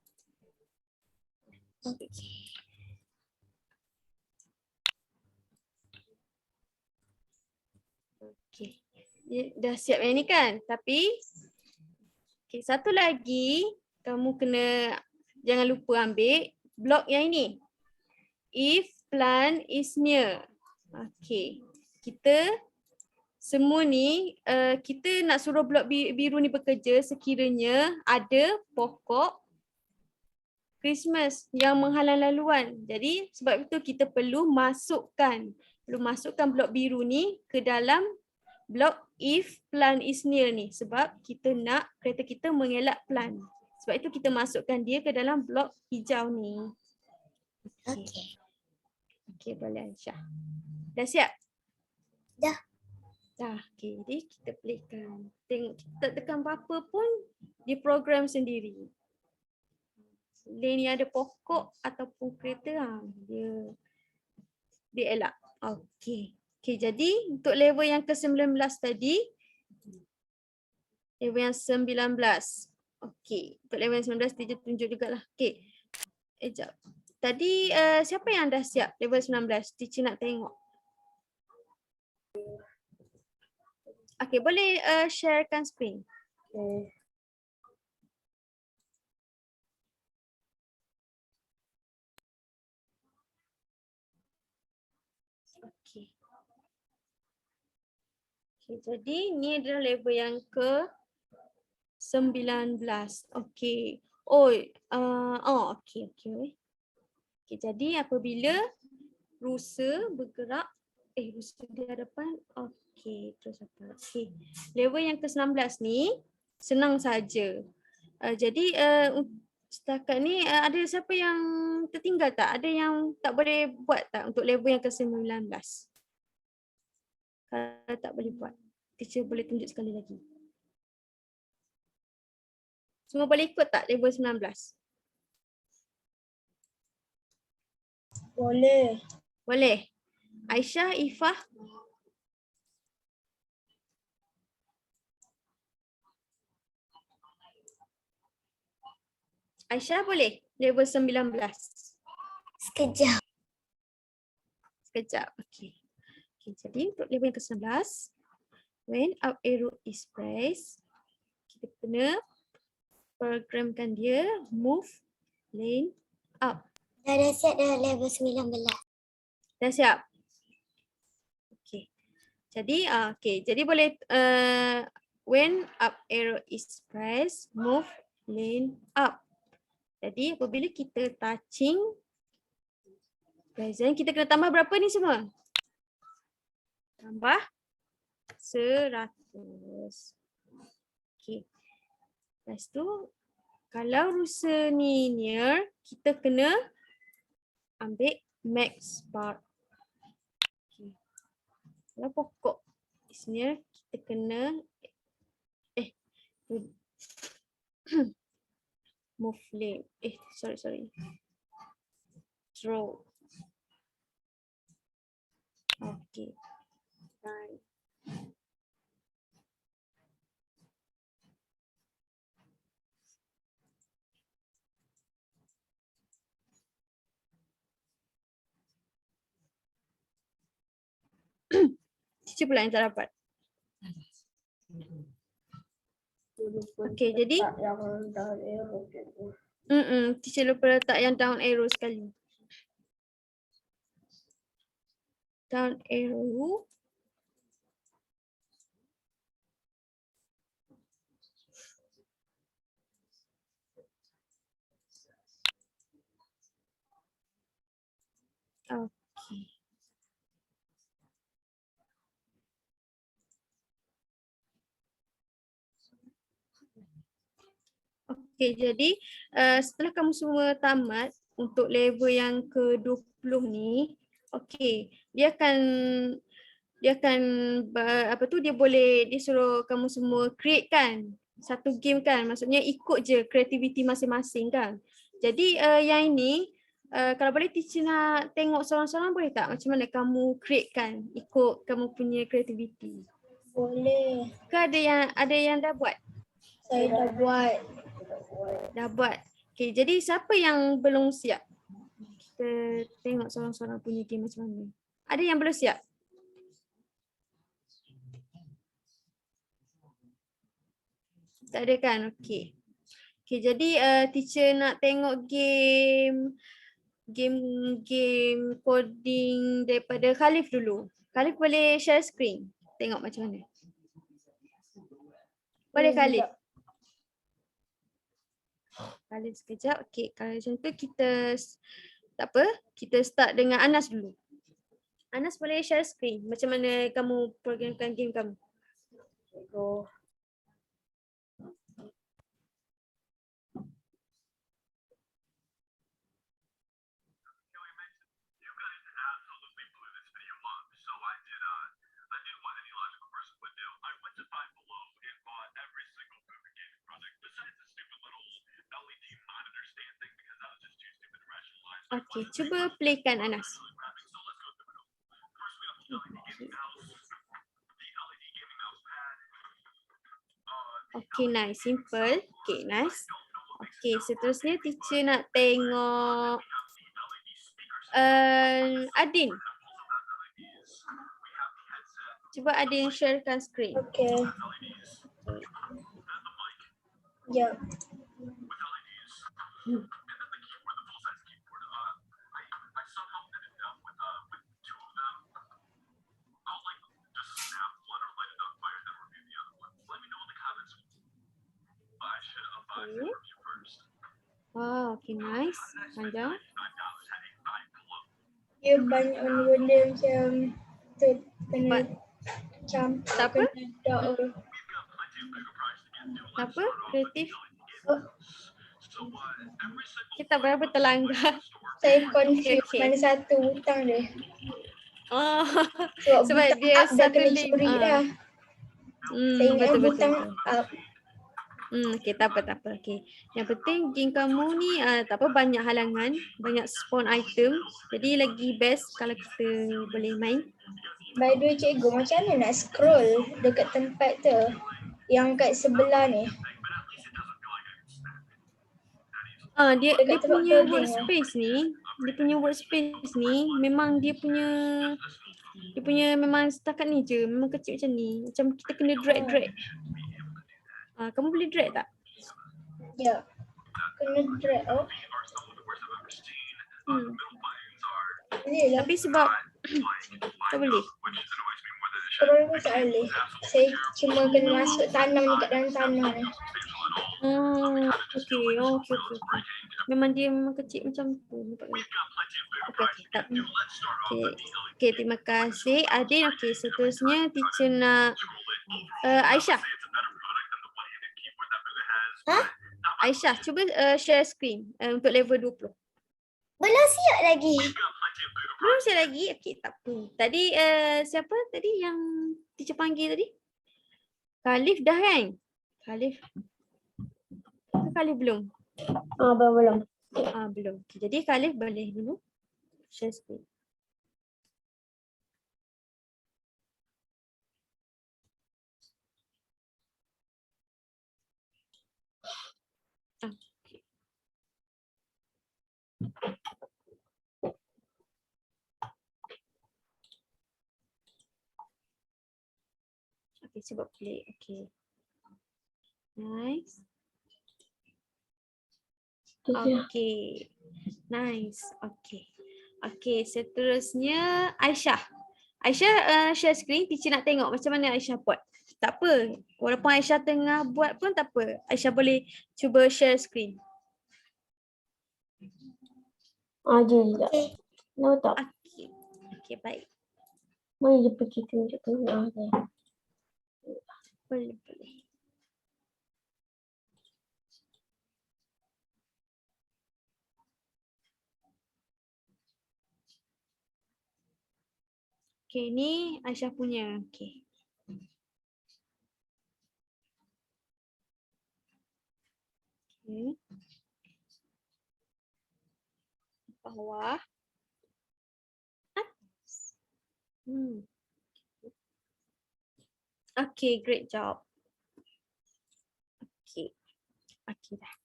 Okay. Dah siap yang ni kan? Tapi okay, satu lagi kamu kena jangan lupa ambil blok yang ini. If plant is near. Okay. Kita semua ni kita nak suruh blok biru ni bekerja sekiranya ada pokok Christmas yang menghalang laluan. Jadi sebab itu kita perlu masukkan blok biru ni ke dalam blok if plant is near ni. Sebab kita nak kereta kita mengelak plant. Sebab itu kita masukkan dia ke dalam blok hijau ni. Okey. Okey, boleh Aisyah. Dah siap? Dah. Dah, okay. Jadi kita playkan. Tengok, kita tekan apa pun, dia program sendiri. Lane yang ada pokok ataupun kereta, dia elak. Okay. Okay, jadi untuk level yang ke-19 tadi, level yang 19. Okay, untuk level yang 19 dia tunjuk jugalah. Okay, sekejap. Tadi siapa yang dah siap level 19? Teacher nak tengok. Okay, boleh sharekan screen. Okay. Okay. Okay, jadi ni adalah level yang ke-19. Okay. Okay. Okay, jadi apabila rusa bergerak, rusa di hadapan, okay, terus apa? Okay. Level yang ke-19 ni senang saja. Jadi setakat ni ada siapa yang tertinggal tak? Ada yang tak boleh buat tak untuk level yang ke-19? Kalau tak boleh buat, teacher boleh tunjuk sekali lagi. Semua boleh ikut tak level 19? Boleh. Boleh. Aisyah, Ifah. Aisyah boleh level 19. Sekejap. Sekejap. Okay. Okay, jadi untuk level yang ke-19, when up arrow is pressed, kita kena programkan dia move lane up. Dah siap dah level 19. Dah siap? Okay. Jadi, jadi boleh when up arrow is pressed, move lane up. Jadi apabila kita touching present, kita kena tambah berapa ni semua? Tambah 100. Okay. Lepas tu, kalau rusa ni near, kita kena ambil max part. Okay. Kalau pokok is near, kita kena move lane. Sorry. Throw. Okay. Right. Cici pula yang tak dapat. Okey, jadi Tak yang dah arrow tu. teacher lupa letak yang down arrow sekali. Down arrow. Okey. Okey, jadi setelah kamu semua tamat untuk level yang ke-20 ni, okey, dia akan dia boleh dia suruh kamu semua create kan satu game kan, maksudnya ikut je kreativiti masing-masing kan. Jadi yang ini kalau boleh teacher nak tengok seorang-seorang boleh tak macam mana kamu create kan ikut kamu punya kreativiti? Boleh. Ke ada yang dah buat? Saya dah buat. Dah buat. Okay, jadi siapa yang belum siap? Kita tengok seorang-seorang punya game macam mana. Ada yang belum siap? Tak ada kan? Okay. Okay, jadi teacher nak tengok game coding daripada Khalif dulu. Khalif boleh share screen. Tengok macam mana. Boleh Khalif? Khalif sekejap. Okay, kalau macam tu tak apa, kita start dengan Anas dulu. Anas boleh share screen. Macam mana kamu programkan game kamu? Okay, cuba playkan Anas. Okay, nice. Simple. Okay, nice. Okay, seterusnya teacher nak tengok Adin. Cuba Adin sharekan screen. Okay. Ya. Okay. Wow, okay, nice. Panjang. Dia banyak benda macam tu kena campur. Tak apa? Kena dot. Apa? Kreatif. Oh, Kita berapa terlanggar. saya confused Okay. mana satu hutang dia. Oh, Sebab sebab butang dia up dah satu kena link. curi dah. Saya ingat Betul, butang betul. up. Okay, tak apa. Okay. Yang penting game kamu ni tak apa banyak halangan, banyak spawn item. Jadi lagi best kalau kita boleh main. By the way cikgu, macam mana nak scroll dekat tempat tu yang kat sebelah ni? Dia Dekat tempat punya coding workspace ni memang dia punya memang setakat ni je, memang kecil macam ni. Macam kita kena drag. Kamu boleh drag tak? Ya. Kena drag. Oh. Boleh lah. Tapi sebab tak boleh. Scroll pun tak boleh. Saya cuma kena masuk tanam dekat dalam tanah ni. Okay. Memang dia kecil macam tu. Okay, tak. Okay, terima kasih. Adin, okay, seterusnya teacher nak Aisyah. Aisyah, cuba share screen untuk level 20. Belum siap lagi. Belum siap lagi? Okay, tak apa. Tadi siapa tadi yang teacher panggil tadi? Khalif dah kan? Khalif belum? Belum. Belum. Okay, jadi Khalif boleh dulu share screen. Okay. Okay, cuba play. Okay. Nice. Tu je. Okay. Nice. Okay. Okay, seterusnya Aisyah. Aisyah share screen, teacher nak tengok macam mana Aisyah buat. Tak apa, walaupun Aisyah tengah buat pun tak apa. Aisyah boleh cuba share screen. Je sekejap. Okay. Tahu tak? Okay. Okay, baik. Mari dia pergi tunjuk tengok. Boleh, boleh. Okay, ni Aisyah punya. Okay. Okay. Bawah. Atas. Okay, great job. Okay. Okay dah.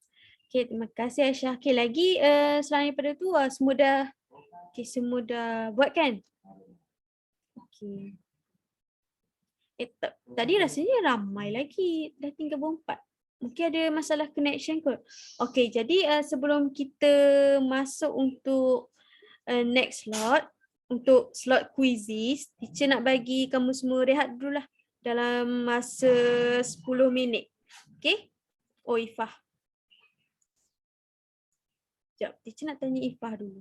Okay, terima kasih Aisyah. Okay, lagi selain daripada tu semua dah, okay, semua dah buat kan? Okay. Tadi rasanya ramai lagi. Dah tinggal berempat. Mungkin ada masalah connection kot. Okay, jadi sebelum kita masuk untuk next slot, untuk slot quizzes, teacher nak bagi kamu semua rehat dulu lah dalam masa 10 minit. Okay? Oh, Ifah. Sekejap, teacher nak tanya Ifah dulu.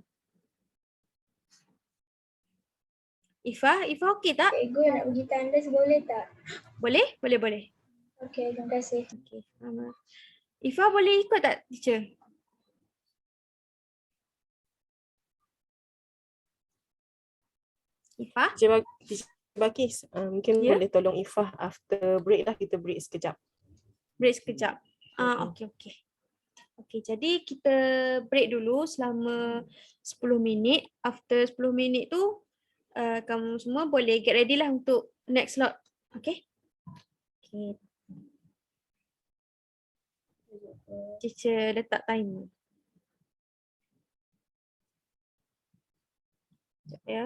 Ifah okey tak? Cikgu nak bagi tanda boleh tak? Boleh? Boleh. Okey, terima kasih. Okay. Ifah boleh ikut tak, teacher? Ifah? Teacher Bakis, mungkin Ya? boleh tolong Ifah after break lah, kita break sekejap. Break sekejap. Okey. Okey, jadi kita break dulu selama 10 minit. After 10 minit tu, kamu semua boleh get ready lah untuk next slot. Okay? Okay. Teacher letak timer. Sekejap ya.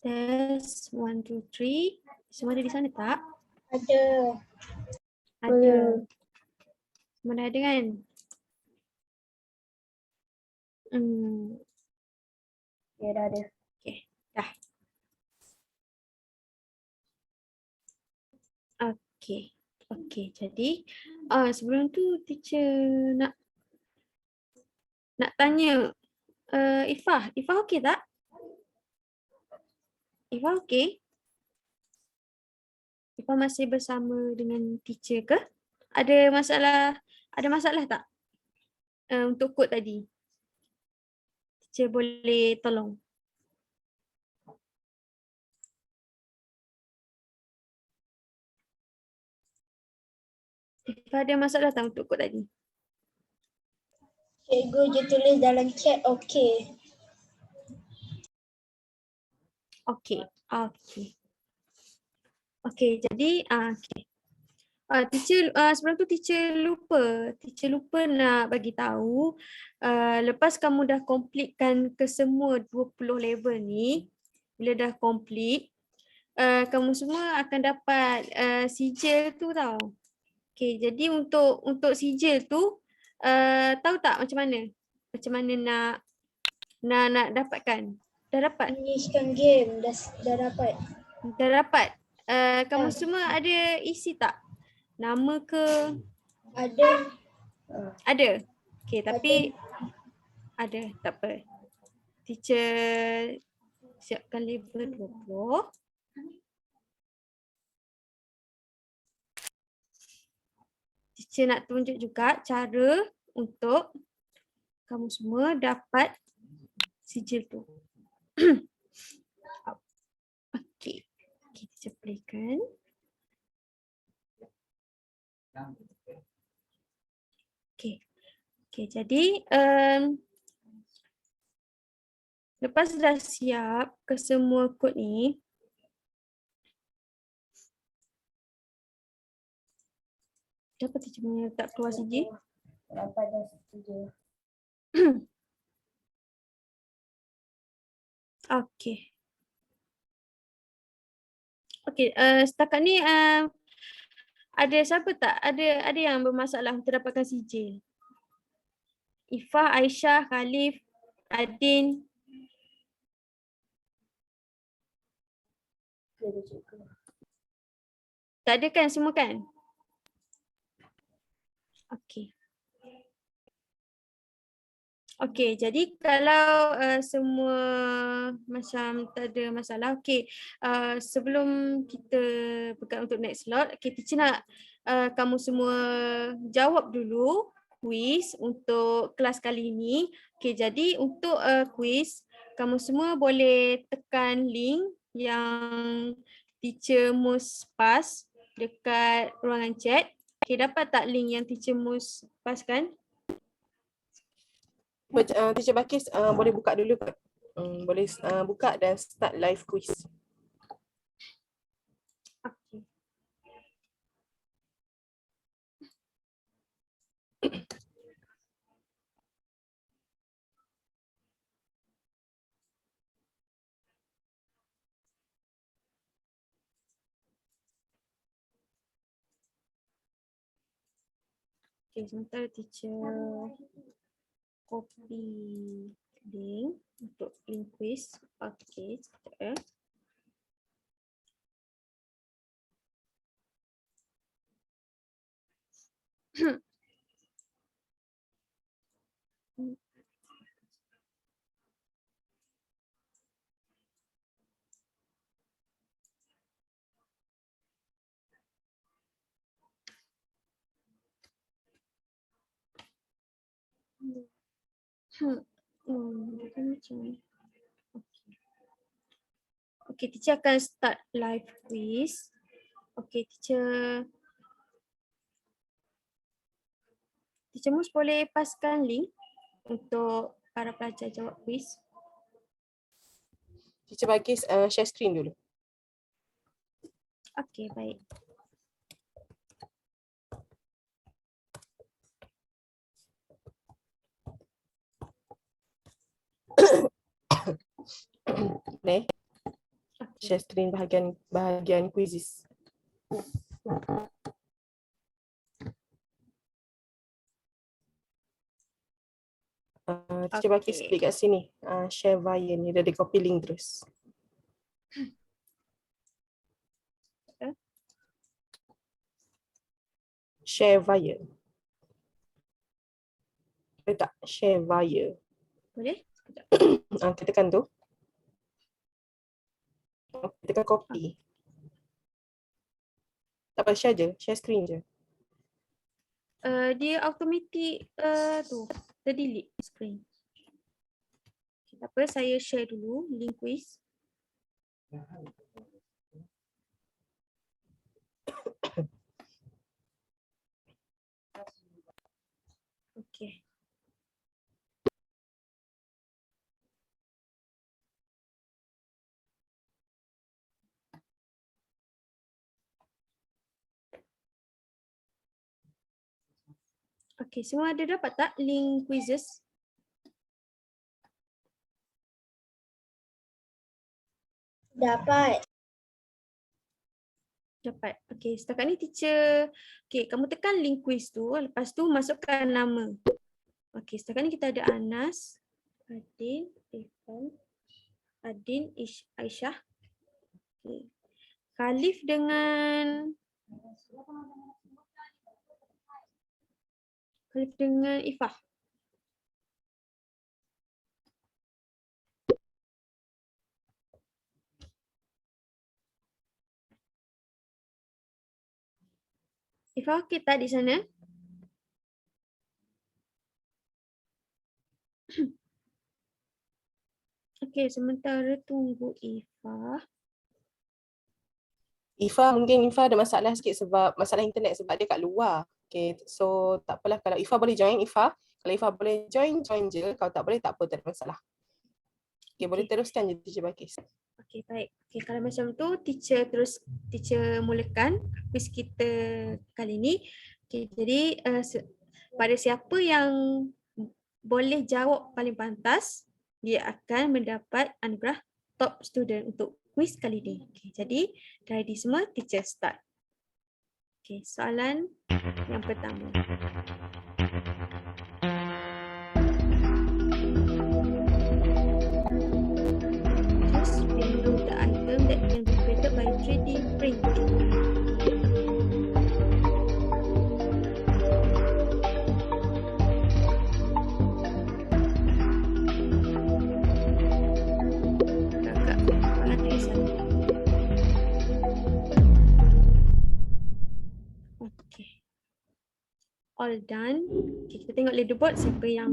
Test 1, 2, 3. Semua ada di sana tak? Ada. Ada. Semua dah ada kan? Ya dah ada. Okay, dah. Okay, jadi sebelum tu teacher nak tanya Ifah okey tak? Ifah okey? Ifah masih bersama dengan teacher ke? Ada masalah tak? Untuk kod tadi. Teacher boleh tolong. Ifah ada masalah tak untuk kod tadi? Cikgu je tulis dalam chat okey. Okey, jadi teacher sebelum tu teacher lupa nak bagi tahu lepas kamu dah completekan kesemua 20 level ni, bila dah complete kamu semua akan dapat sijil tu tau. Okey, jadi untuk sijil tu tahu tak macam mana? Macam mana nak dapatkan? Dah dapat? Finishkan game dah dapat. Dah dapat. Kamu semua ada isi tak? Nama ke? Ada. Ada. Okey, tapi ada, tak apa. Teacher siapkan label 20. Teacher nak tunjuk juga cara untuk kamu semua dapat sijil tu. Okey. Teacher playkan. Okey, jadi lepas dah siap kesemua kod ni, kenapa teacher punya tak keluar sijil? Dapat dah setuju. Okey. Okey, setakat ni ada siapa tak? Ada yang bermasalah untuk dapatkan sijil? Ifah, Aisyah, Khalif, Adin. Ya dah cikgu. Tak ada kan semua kan? Okey. Okey, jadi kalau semua macam tak ada masalah, okey. Sebelum kita pegang untuk next slot, okey, teacher nak kamu semua jawab dulu quiz untuk kelas kali ini. Okey, jadi untuk quiz, kamu semua boleh tekan link yang teacher Mus pass dekat ruangan chat. Okey, dapat tak link yang teacher Mus paskan? Teacher Bakis boleh buka dulu ke? Boleh buka dan start live quiz. Okey. Okey, sementara teacher copy link untuk link quiz. Okey, sekejap ya. Dia kan macam ni. Okey. Okey, teacher akan start live quiz. Okey, teacher Mus boleh paskan link untuk para pelajar jawab quiz. Teacher Bakis share screen dulu. Okey, baik. share screen bahagian quizzes. Teacher Balkis Okay. klik kat sini. Share via ni, dia ada copy link terus. Share via. Boleh tak? Share via. Boleh? Sekejap. Kita tekan tu. Kita tekan copy. Tak apa, share je. Share screen je. Dia automatic tu terdelete screen. Okay, tak apa, saya share dulu link quiz. Okay. Okay, semua ada dapat tak link quizzes? Dapat. Dapat. Okay, setakat ni teacher, okay, kamu tekan link quiz tu, lepas tu masukkan nama. Okay, setakat ni kita ada Anas, Adin, Irfan, Adin, Aisyah. Okay. Khalif dengan Ifah. Ifah okey tak di sana? Okey, sementara tunggu Ifah. Mungkin Ifa ada masalah sikit sebab masalah internet sebab dia kat luar. Okay, so tak apalah kalau Ifa boleh join Ifa. Kalau Ifa boleh join je. Kalau tak boleh tak apa, tak ada masalah. Okay, boleh teruskan je Teacher Balkis. Okey, baik. Okey, kalau macam tu teacher mulakan quiz kita kali ni. Okey, jadi pada siapa yang boleh jawab paling pantas, dia akan mendapat anugerah top student untuk quiz kali ni. Okay, jadi ready semua, teacher start. Okay, soalan yang pertama. Choose below the item that can be created by 3D printing. All done. Okay, kita tengok leaderboard siapa yang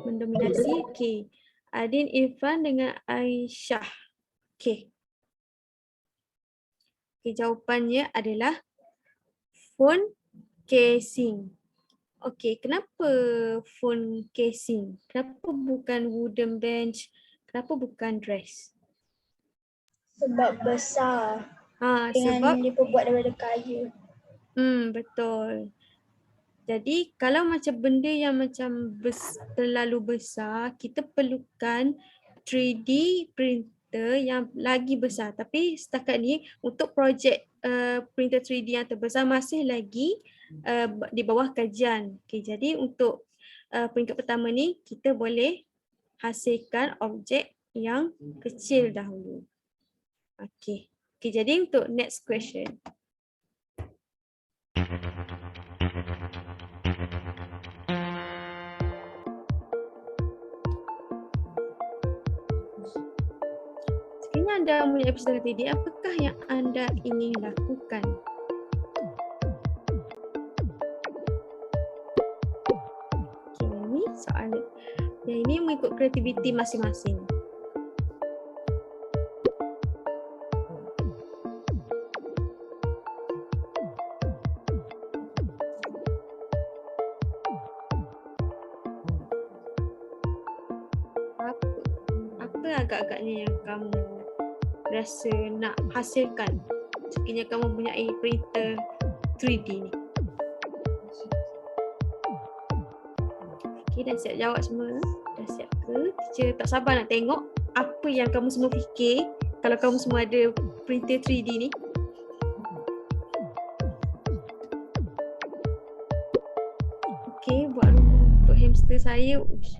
mendominasi. Okay, Adin, Irfan dengan Aisyah. Okay. Okay, jawapannya adalah phone casing. Okay, kenapa phone casing? Kenapa bukan wooden bench? Kenapa bukan dress? Sebab besar. Sebab dia buat daripada kayu. betul. Jadi kalau macam benda yang macam terlalu besar, kita perlukan 3D printer yang lagi besar. Tapi setakat ni untuk projek printer 3D yang terbesar masih lagi di bawah kajian. Okay, jadi untuk peringkat pertama ni kita boleh hasilkan objek yang kecil dahulu. Okay, jadi untuk next question. Sekiranya anda mempunyai perpustakaan 3D, apakah yang anda ingin lakukan? Okay, ini soalan. Yang ini mengikut kreativiti masing-masing. Apa agak-agaknya yang kamu rasa nak hasilkan sekiranya kamu mempunyai printer 3D ni? Okay, dah siap jawab semua? Dah siap ke? Teacher tak sabar nak tengok apa yang kamu semua fikir kalau kamu semua ada printer 3D ni. Okay, buat rumah untuk hamster saya. Uish.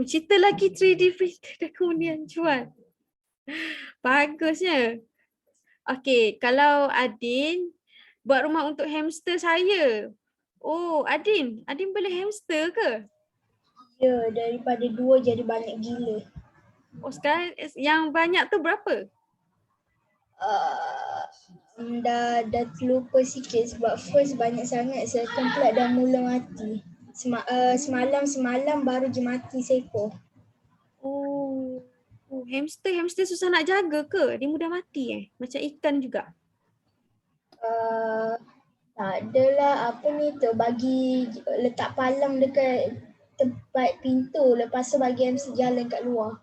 Mencipta lagi 3D printer dan kemudian jual. Bagusnya. Okay, kalau Adin buat rumah untuk hamster saya. Oh, Adin boleh hamster ke? Ya, daripada 2 jadi banyak gila. Oh, sekarang yang banyak tu berapa? Dah terlupa sikit sebab first banyak sangat, second pula dah mula mati. Semalam baru je mati seekor. Oh, hamster susah nak jaga ke? Dia mudah mati Macam ikan juga. Tak adalah apa ni tu, bagi letak palang dekat tempat pintu, lepas tu bagi hamster jalan kat luar.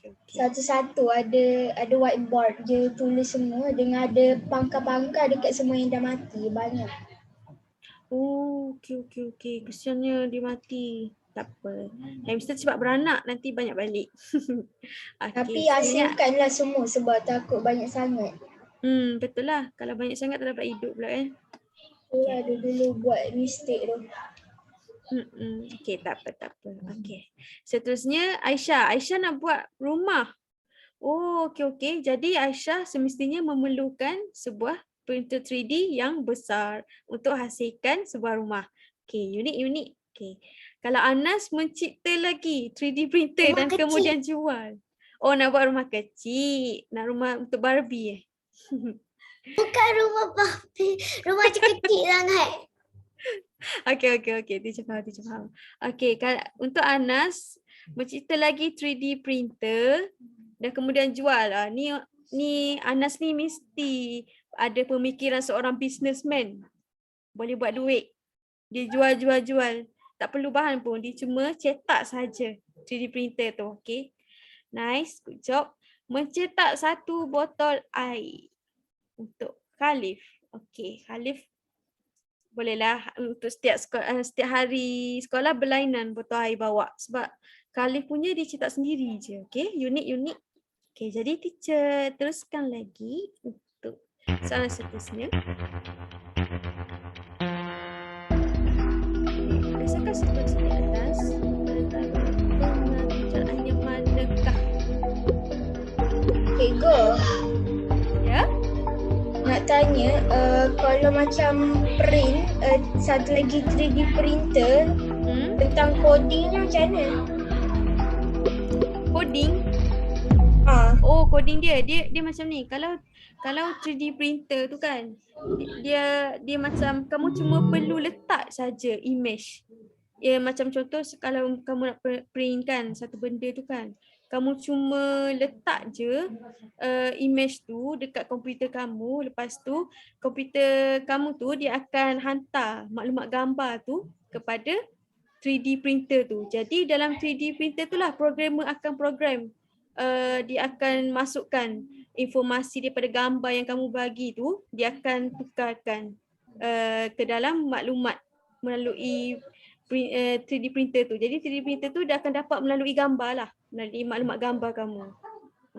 Okay. Satu-satu ada whiteboard je tulis semua dengan ada pangkal-pangkal dekat semua yang dah mati, banyak. Oh, okey. Kesiannya dia mati. Tak apa. Hamster cepat beranak, nanti banyak balik. Okay, Tapi sebenarnya- asingkanlah semua sebab takut banyak sangat. Betul lah. Kalau banyak sangat tak dapat hidup pula kan. Itulah dulu buat mistake tu. Okay, tak apa. Okay. Seterusnya Aisyah nak buat rumah. Oh, okey. Jadi Aisyah semestinya memerlukan sebuah printer 3D yang besar untuk hasilkan sebuah rumah. Okay, unik. Okay. Kalau Anas mencipta lagi 3D printer Rumah dan kecil. kemudian jual. Oh, nak buat rumah kecil. Nak rumah untuk Barbie Bukan rumah Barbie. Rumah macam kecil sangat. Okay. Teacher faham. Okay, untuk Anas mencipta lagi 3D printer dan kemudian jual. Ni Anas ni mesti ada pemikiran seorang businessman. Boleh buat duit. Dia jual. Tak perlu bahan pun. Dia cuma cetak saja 3D printer tu. Okay. Nice. Good job. Mencetak 1 botol air untuk Khalif. Okay. Khalif bolehlah untuk setiap hari sekolah berlainan botol air bawa. Sebab Khalif punya dia cetak sendiri je. Okay. Unik. Okay. Jadi teacher teruskan lagi untuk soalan seterusnya. Rasakan situasi di atas pengajaran yang manakah? Okay, go. Ya? Nak tanya, kalau macam print, satu lagi 3D printer, tentang coding ni macam mana? Coding? Oh, coding dia macam ni. Kalau 3D printer tu kan, dia macam kamu cuma perlu letak saja image. Ya, macam contoh kalau kamu nak print kan satu benda tu kan, kamu cuma letak je image tu dekat komputer kamu. Lepas tu komputer kamu tu dia akan hantar maklumat gambar tu kepada 3D printer tu. Jadi dalam 3D printer tu lah programmer akan program. Dia akan masukkan informasi daripada gambar yang kamu bagi tu, dia akan tukarkan ke dalam maklumat melalui 3D printer tu. Jadi 3D printer tu dia akan dapat melalui gambar lah, melalui maklumat gambar kamu.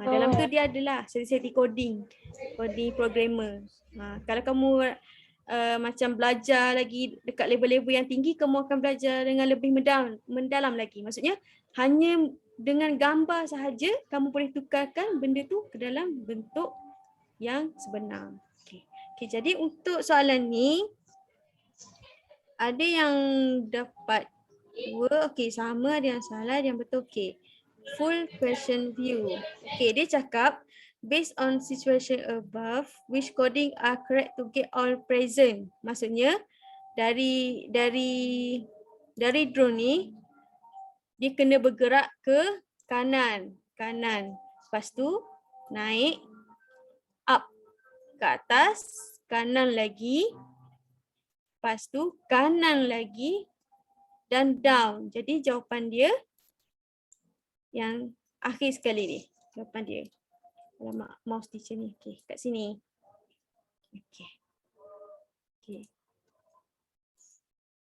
Dalam tu dia adalah sesi coding programmer. Kalau kamu macam belajar lagi dekat level-level yang tinggi, kamu akan belajar dengan lebih mendalam lagi. Maksudnya hanya dengan gambar sahaja kamu boleh tukarkan benda tu ke dalam bentuk yang sebenar. Okay, jadi untuk soalan ni ada yang dapat 2, okay, sama, ada yang salah, ada yang betul. Okay, full question view. Okay, dia cakap based on situation above, which coding are correct to get all present. Maksudnya dari drone ni dia kena bergerak ke kanan. Lepas tu naik, up ke atas, kanan lagi. Lepas tu kanan lagi dan down. Jadi jawapan dia yang akhir sekali ni. Jawapan dia. Alamak, mouse teacher ni. Okay, kat sini.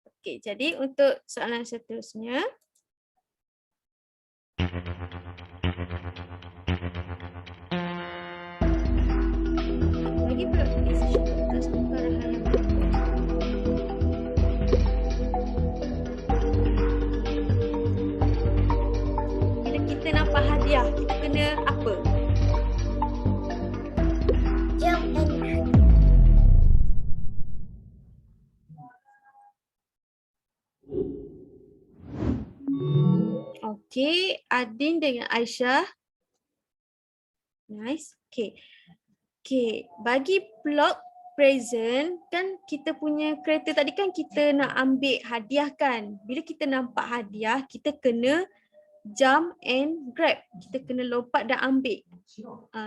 Okay, jadi untuk soalan seterusnya. Okay, Adin dengan Aisyah. Nice. Okay. Okay, bagi plot present kan kita punya kereta tadi kan kita nak ambil hadiah kan. Bila kita nampak hadiah, kita kena jump and grab. Kita kena lompat dan ambil.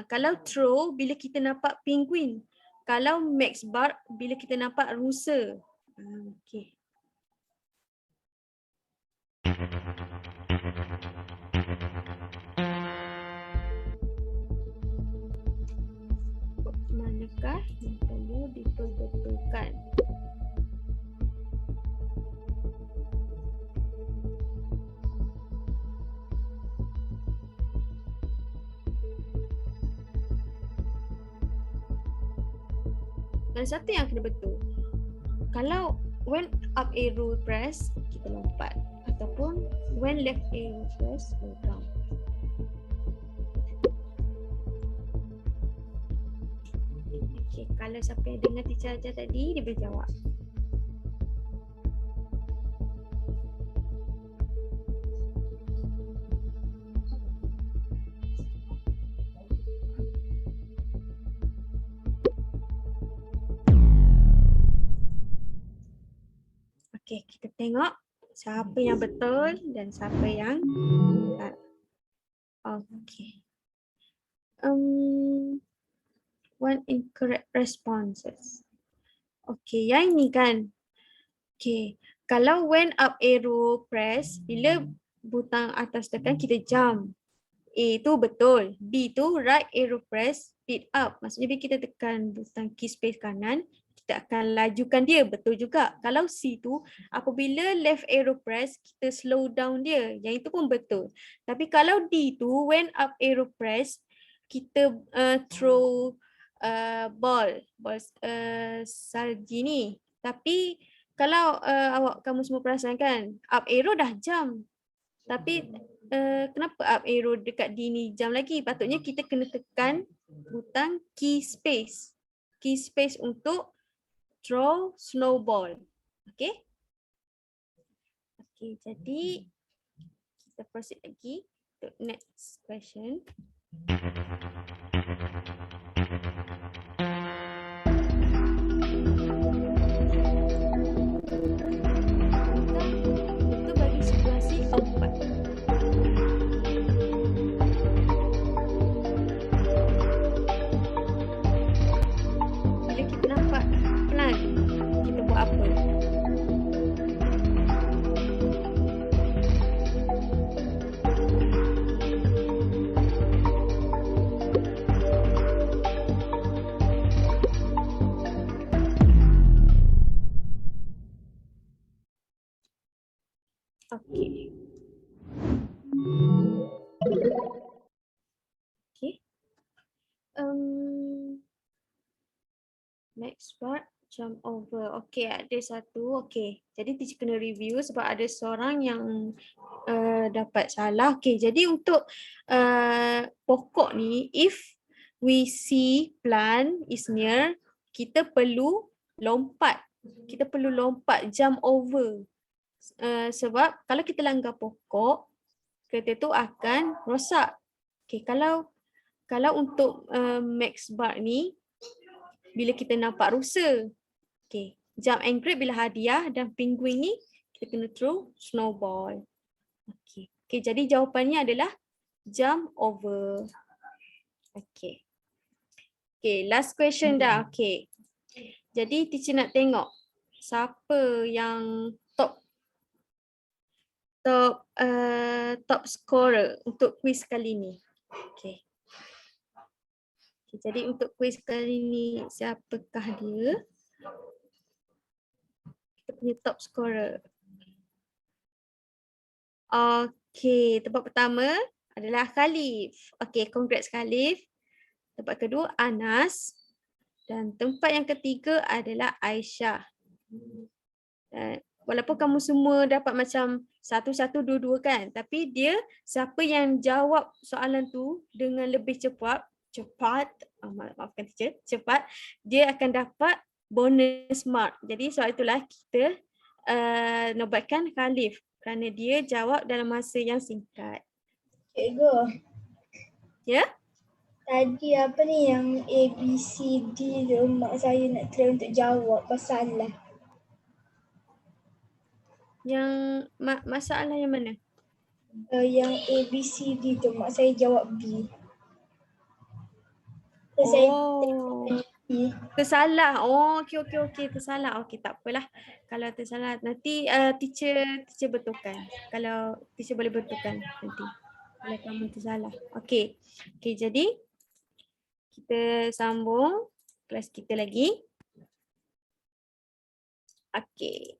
Kalau throw, bila kita nampak penguin. Kalau max bar, bila kita nampak rusa. Okay. Manakah yang perlu dibetul-betulkan? Dan satu yang kena betul. Kalau when up arrow press, kita lompat. Ataupun when left arrow press, go down. Okay, kalau siapa yang dengar teacher ajar tadi, dia boleh jawab. Okay, kita tengok siapa yang betul dan siapa yang salah. Okay. One incorrect responses. Okay, yang ini kan. Okay, kalau when up arrow press, bila butang atas tekan kita jump. A tu betul. B tu right arrow press, speed up. Maksudnya bila kita tekan butang key space kanan, kita akan lajukan dia. Betul juga. Kalau C tu, apabila left arrow press, kita slow down dia. Yang itu pun betul. Tapi kalau D tu, when up arrow press, kita throw ball salji ni. Tapi kalau kamu semua perasan kan, up arrow dah jump. Tapi kenapa up arrow dekat D ni jump lagi? Patutnya kita kena tekan butang key space. Key space untuk throw snowball. Okay? Okay, jadi kita proceed lagi untuk next question. Itu bagi situasi keempat. Bila kita nampak plan, kita buat apa? Okay. Okay. Next part, jump over. Okay, ada satu. Okay, jadi teacher kena review sebab ada seorang yang dapat salah. Okay, jadi untuk pokok ni, if we see plant is near, kita perlu lompat. Kita perlu lompat, jump over. Sebab kalau kita langgar pokok, kereta tu akan rosak. Okay, kalau untuk max bar ni, bila kita nampak rusa. Okay, jump and grab bila hadiah dan penguin ni, kita kena throw snowball. Okay, jadi jawapannya adalah jump over. Okay. Okay, last question dah. Okay. Jadi teacher nak tengok siapa yang top scorer untuk quiz kali ni. Okay. Jadi untuk quiz kali ni, siapakah dia? Kita punya top scorer. Okay, tempat pertama adalah Khalif. Okay, congrats Khalif. Tempat kedua Anas. Dan tempat yang ketiga adalah Aisyah. Walaupun kamu semua dapat macam 1-1, 2-2 kan. Tapi dia, siapa yang jawab soalan tu dengan lebih cepat, maafkan teacher, cepat, dia akan dapat bonus mark. Jadi soal itulah kita nobatkan Khalif. kerana dia jawab dalam masa yang singkat. Cikgu, Ya? tadi apa ni yang A, B, C, D tu mak saya nak try untuk jawab pasal lah. Yang masalah yang mana? Yang A, B, C, D tu mak saya jawab B. So, saya Oh, B. tersalah. Oh, okey, tersalah. Okey, tak apalah. Kalau tersalah nanti teacher betulkan. Kalau teacher boleh betulkan nanti. Kalau kamu tersalah. Okey. Okey, jadi kita sambung kelas kita lagi. Okey.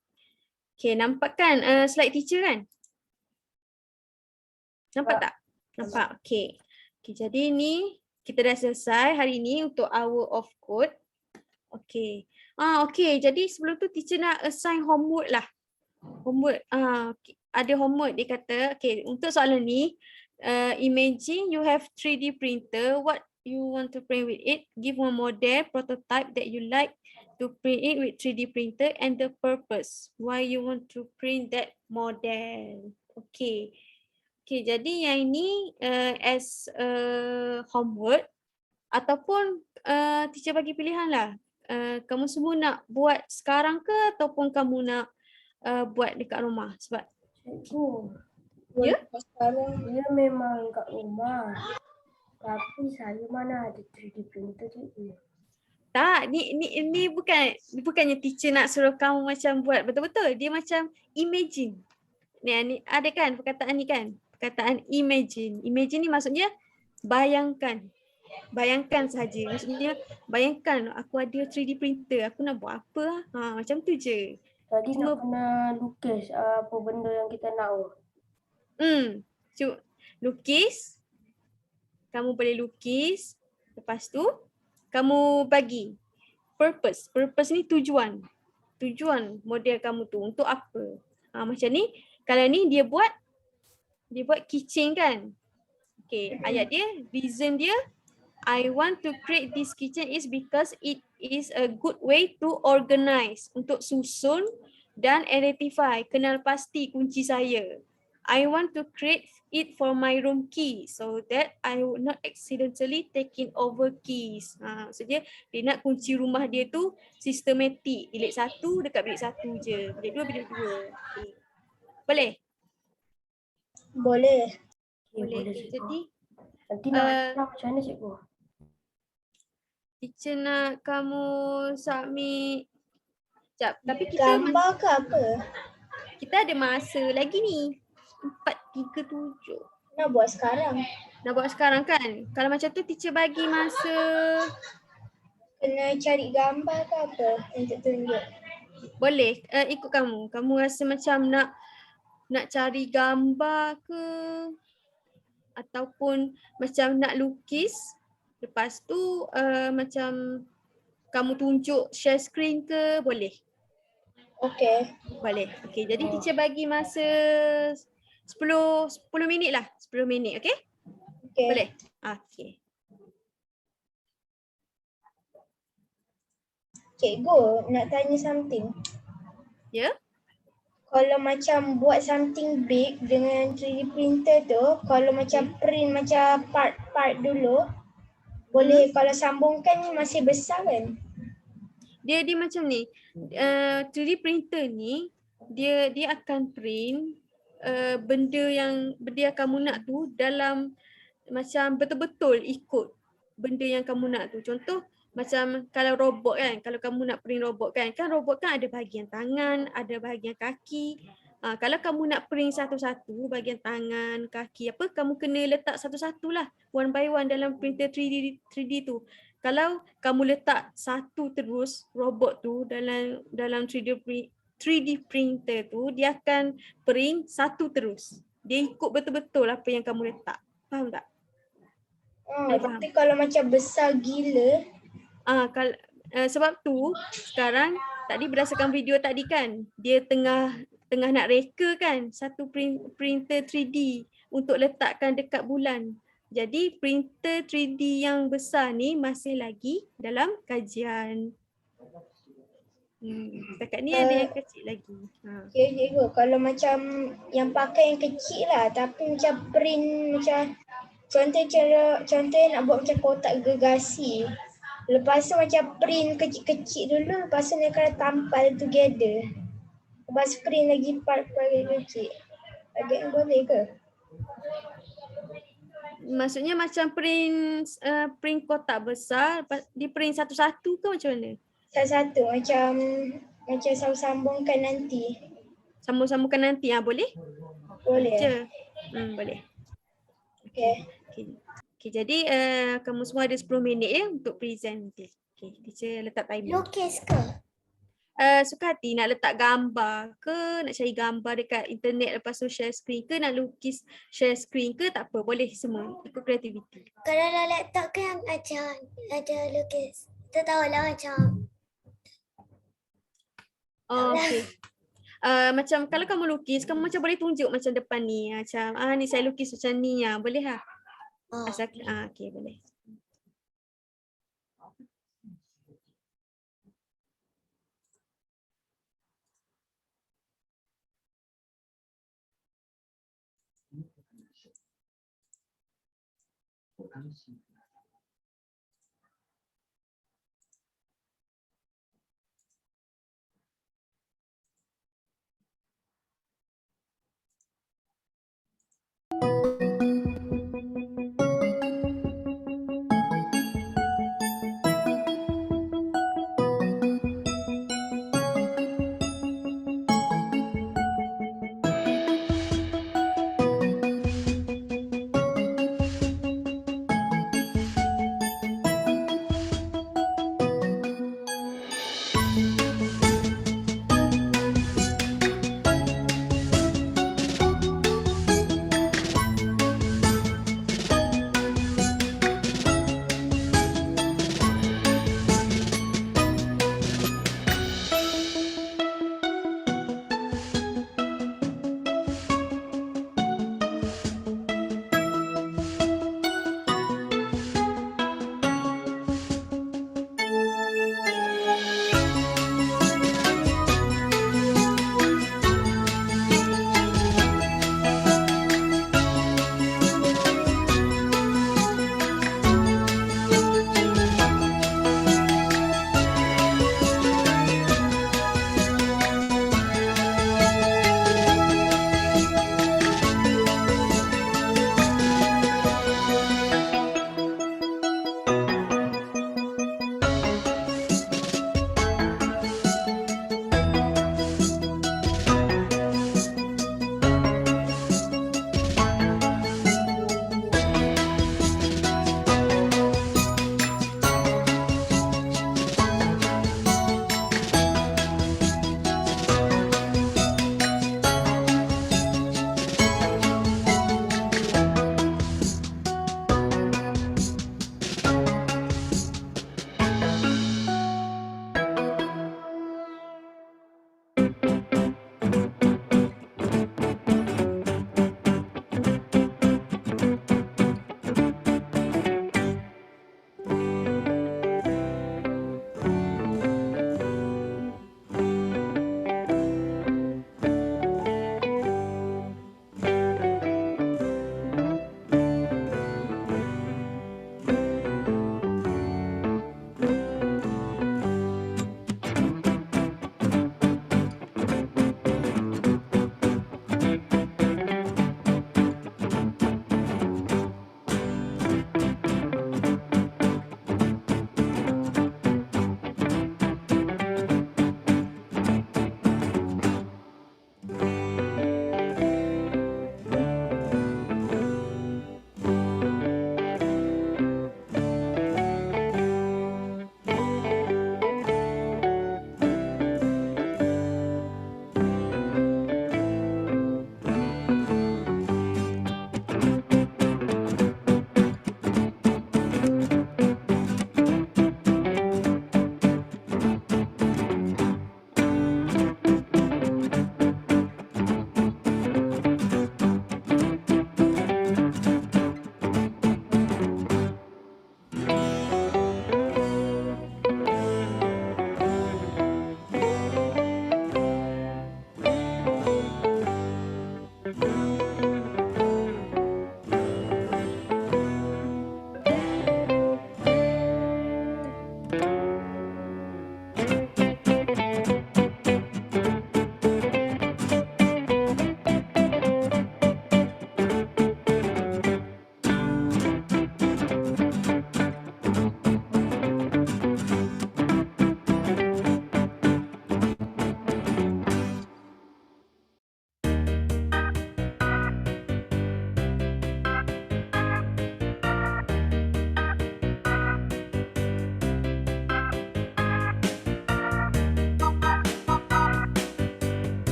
Okey, nampak kan slide teacher kan? Nampak tak? Nampak. Okey. Okey, jadi ni kita dah selesai hari ni untuk hour of code. Okey. Okey. Jadi sebelum tu teacher nak assign homework lah. Homework. Okay. Ada homework dia kata. Okey, untuk soalan ni, imagine you have 3D printer. What you want to print with it? Give one model, prototype that you like to print it with 3D printer and the purpose. Why you want to print that model? Okey. Okay, jadi yang ini as homework ataupun teacher bagi pilihan lah. Kamu semua nak buat sekarang ke ataupun kamu nak buat dekat rumah? Sebab Cikgu, ya? Sekarang dia memang kat rumah. Tapi saya mana ada 3D printer cikgu. Tak, ni bukannya teacher nak suruh kamu macam buat betul-betul. Dia macam imagine. Ni ada kan perkataan ni kan? Perkataan imagine. Imagine ni maksudnya bayangkan. Bayangkan saja. Maksudnya bayangkan aku ada 3D printer, aku nak buat apa? Macam tu je. Tadi Cuma- nak kena lukis apa benda yang kita nak. Lukis. Kamu boleh lukis. Lepas tu kamu bagi purpose. Purpose ni tujuan. Tujuan model kamu tu untuk apa? Macam ni. Kalau ni dia buat keychain kan? Okay, ayat dia, reason dia, I want to create this keychain is because it is a good way to organize, untuk susun dan identify, kenal pasti kunci saya. I want to create it for my room key so that I would not accidentally taking over keys. Maksudnya dia nak kunci rumah dia tu sistematik, bilik 1 dekat bilik 1 je, bilik 2 bilik 2. Okay. Boleh? boleh. Boleh. Boleh Okay, cikgu. jadi Nanti nak nak macam mana cikgu? teacher nak kamu submit. Sekejap, tapi Gambar ke apa? kita ada masa lagi ni. 4:37. Nak buat sekarang. Nak buat sekarang kan? Kalau macam tu teacher bagi masa. Kena cari gambar ke apa untuk tunjuk. Boleh, ikut kamu. Kamu rasa macam nak cari gambar ke? Ataupun macam nak lukis. Lepas tu macam kamu tunjuk share screen ke? Boleh? Okey. Boleh. Okey, jadi teacher bagi masa 10 minit lah. 10 minit, okey? Okey. Boleh? Okey. Cikgu, nak tanya something. Ya? Kalau macam buat something big dengan 3D printer tu, kalau macam print macam part-part dulu, boleh kalau sambungkan masih besar kan? Dia macam ni. 3D printer ni dia akan print benda yang kamu nak tu dalam macam betul-betul ikut benda yang kamu nak tu. Contoh macam kalau robot kan, kalau kamu nak print robot kan robot kan ada bahagian tangan, ada bahagian kaki. Kalau kamu nak print satu-satu bahagian tangan, kaki apa, kamu kena letak satu-satu lah, one by one dalam printer 3D tu. Kalau kamu letak satu terus robot tu dalam 3D printer tu, dia akan print satu terus. Dia ikut betul-betul apa yang kamu letak. Faham tak? Tapi kalau macam besar gila, sebab tu sekarang tadi berdasarkan video tadi kan, dia tengah nak reka kan satu printer 3D untuk letakkan dekat bulan. Jadi printer 3D yang besar ni masih lagi dalam kajian. Setakat ni ada yang kecil lagi. Ya cikgu, kalau macam yang pakai yang kecil lah tapi macam print macam contoh nak buat macam kotak gergasi. Lepas tu macam print kecil-kecil dulu, lepas tu dia kena tampal together. Lepas print lagi part-part kecil. Agak boleh ke? Maksudnya macam print kotak besar, di print satu-satu ke macam mana? Satu-satu macam sambung-sambungkan nanti. Sambung-sambungkan nanti, boleh? Boleh. Je. Boleh. Okay. Okay, jadi kamu semua ada 10 minit ya untuk present nanti. Okay, teacher letak timer. Lukis ke? Suka hati nak letak gambar ke, nak cari gambar dekat internet lepas tu share screen ke, nak lukis share screen ke, tak apa, boleh semua, ikut kreativiti. Kalau dalam laptop kan macam ada lukis. Kita tahulah macam. Okay. Macam kalau kamu lukis, kamu macam boleh tunjuk macam depan ni, macam ni saya lukis macam ni, boleh lah. Asal, okay, boleh.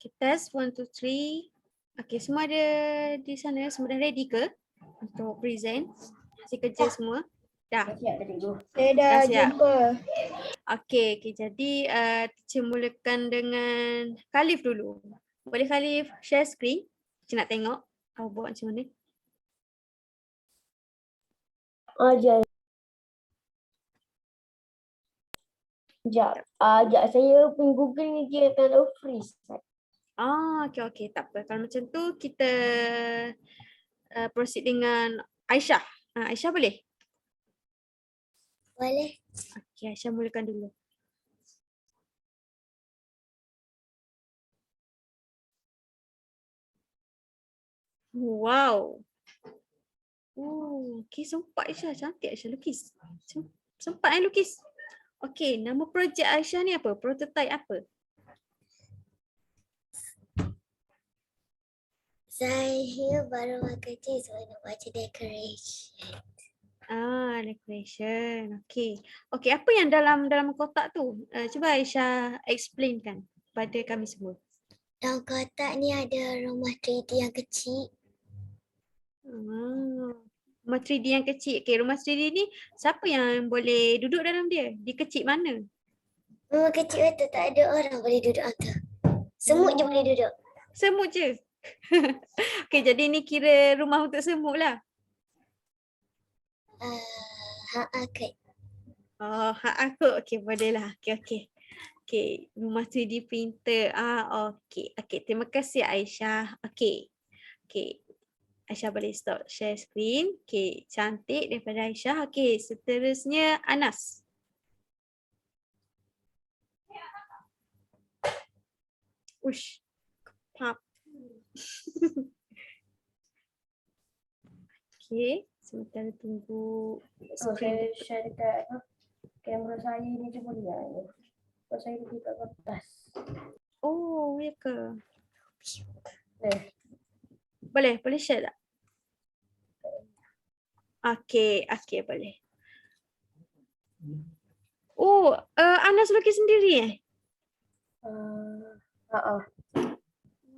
Okay, test 1, 2, 3. Okay, semua ada di sana, semua dah ready ke untuk present? Hasil kerja semua? Dah. Siap tadi tu. Saya dah Dah siap. jumpa. Okay, jadi teacher mulakan dengan Khalif dulu. Boleh Khalif share screen? Teacher nak tengok awak buat macam mana. Ajar. Sekejap. Sekejap saya pun Google ni dia akan freeze. Okay. Tak apa. Kalau macam tu, kita proceed dengan Aisyah. Aisyah boleh? Boleh. Okay, Aisyah mulakan dulu. Wow. Okay, sempat Aisyah. Cantik Aisyah lukis. Sempat lukis. Okay, nama projek Aisyah ni apa? Prototype apa? Saya baru kerja so nak baca decoration. Decoration. Okay. Okay, apa yang dalam kotak tu? Cuba Aisyah explainkan pada kami semua. Dalam kotak ni ada rumah 3D yang kecil. Rumah 3D yang kecil. Okay, rumah 3D ni siapa yang boleh duduk dalam dia? Di kecil mana? Rumah kecil tu tak ada orang boleh duduk dalam tu. Semut je boleh duduk. Semut je. Okay, jadi ni kira rumah untuk semut lah. Kot. Hak aku. Okay, boleh lah. Okay. Okay, rumah 3D printer. Okay. Okay, terima kasih Aisyah. Okay. Aisyah boleh stop share screen. Okay, cantik daripada Aisyah. Okay, seterusnya Anas. Ush. Pop. Okay, sementara tunggu Saya share dekat kamera saya ni je boleh lah. Sebab saya pergi kat kertas. Oh, ya ke? Boleh. Boleh share tak? Okay, boleh. Anas lukis sendiri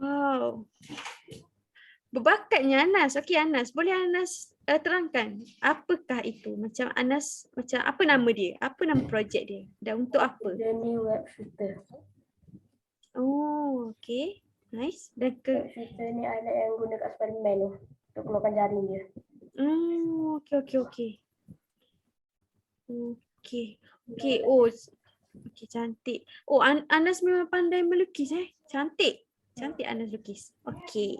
Wow. Berbakatnya Anas. Okay Anas, boleh Anas terangkan apakah itu? Macam Anas, macam apa nama dia? Apa nama projek dia? Dan untuk apa? Dia ni web shooter. Okay. Nice. Dan Web shooter ni alat yang guna kat Spiderman tu. Untuk keluarkan jaring dia. Okay. Okay, cantik. Anas memang pandai melukis Cantik Anas lukis. Okay.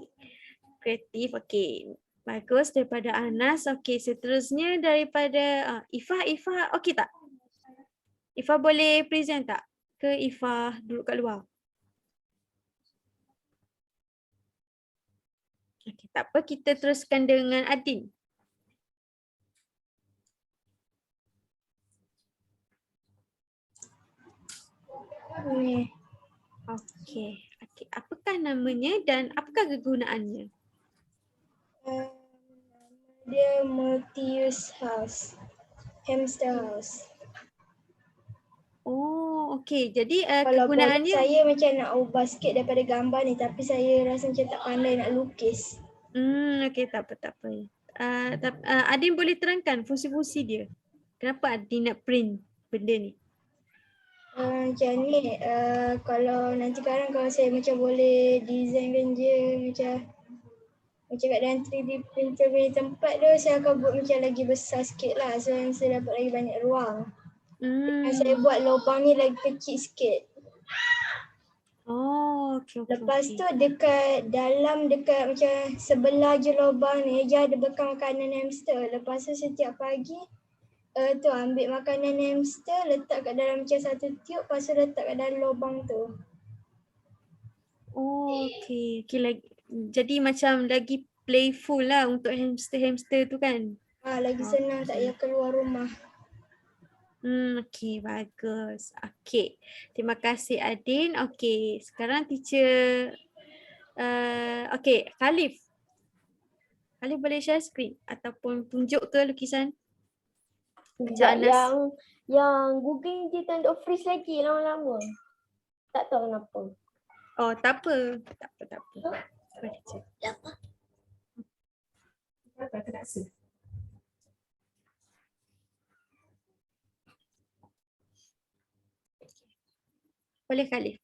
Kreatif. Okay. Bagus daripada Anas. Okay, seterusnya daripada Ifah. Okay tak? Ifah boleh present tak? Ke Ifah duduk kat luar? Okay, tak apa. Kita teruskan dengan Adin. Okay. Apakah namanya dan apakah kegunaannya? Dia multi-use house. Hamster house. Okay. Jadi Kalau boleh kegunaannya saya macam nak ubah sikit daripada gambar ni, tapi saya rasa macam tak pandai nak lukis. Okay, tak apa. Adin boleh terangkan fungsi-fungsi dia. Kenapa Adin nak print benda ni? Macam ni, kalau nanti kalau saya macam boleh designkan je macam kat dalam 3D printer punya tempat tu, saya akan buat macam lagi besar sikit lah. So saya dapat lagi banyak ruang. Saya buat lubang ni lagi kecil sikit. Okay. Lepas tu dekat macam sebelah je lubang ni, dia ada bekam makanan hamster. Lepas tu setiap pagi ambil makanan hamster, letak kat dalam macam satu tiup, lepas tu letak kat dalam lubang tu. Okay, jadi macam lagi playful lah untuk hamster tu kan? Lagi senang, tak payah keluar rumah. Okay, bagus. Okay, terima kasih Adin. Okay, sekarang teacher okay, Khalif boleh share screen ataupun tunjuk ke lukisan? Yang Google dia tak ada freeze lagi lama-lama. Tak tahu kenapa. Oh, tak apa. Tak apa, tak apa. Boleh je. Apa? Tak rasa. Boleh kali.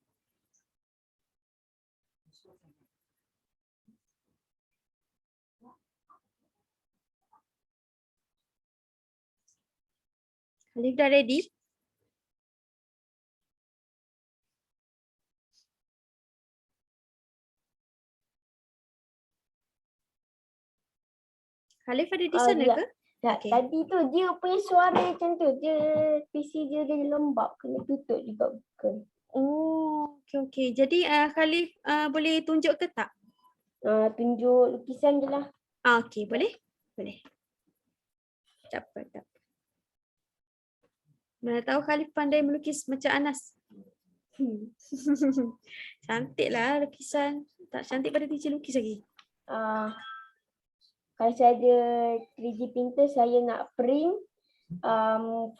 Khalif dah ready? Khalif ada di sana ya. ke? Tak, Okey. tadi tu dia punya suara macam tu. Dia PC dia lembab. Kena tutup juga bukan. Oh, okey okey. Jadi Khalif boleh tunjuk ke tak? Tunjuk lukisan je lah. Okey, boleh? Boleh. Tak apa, tak apa. Mana tahu Khalif pandai melukis macam Anas. Cantiklah lukisan. Tak cantik pada teacher lukis lagi. Kalau saya ada 3D printer, saya nak print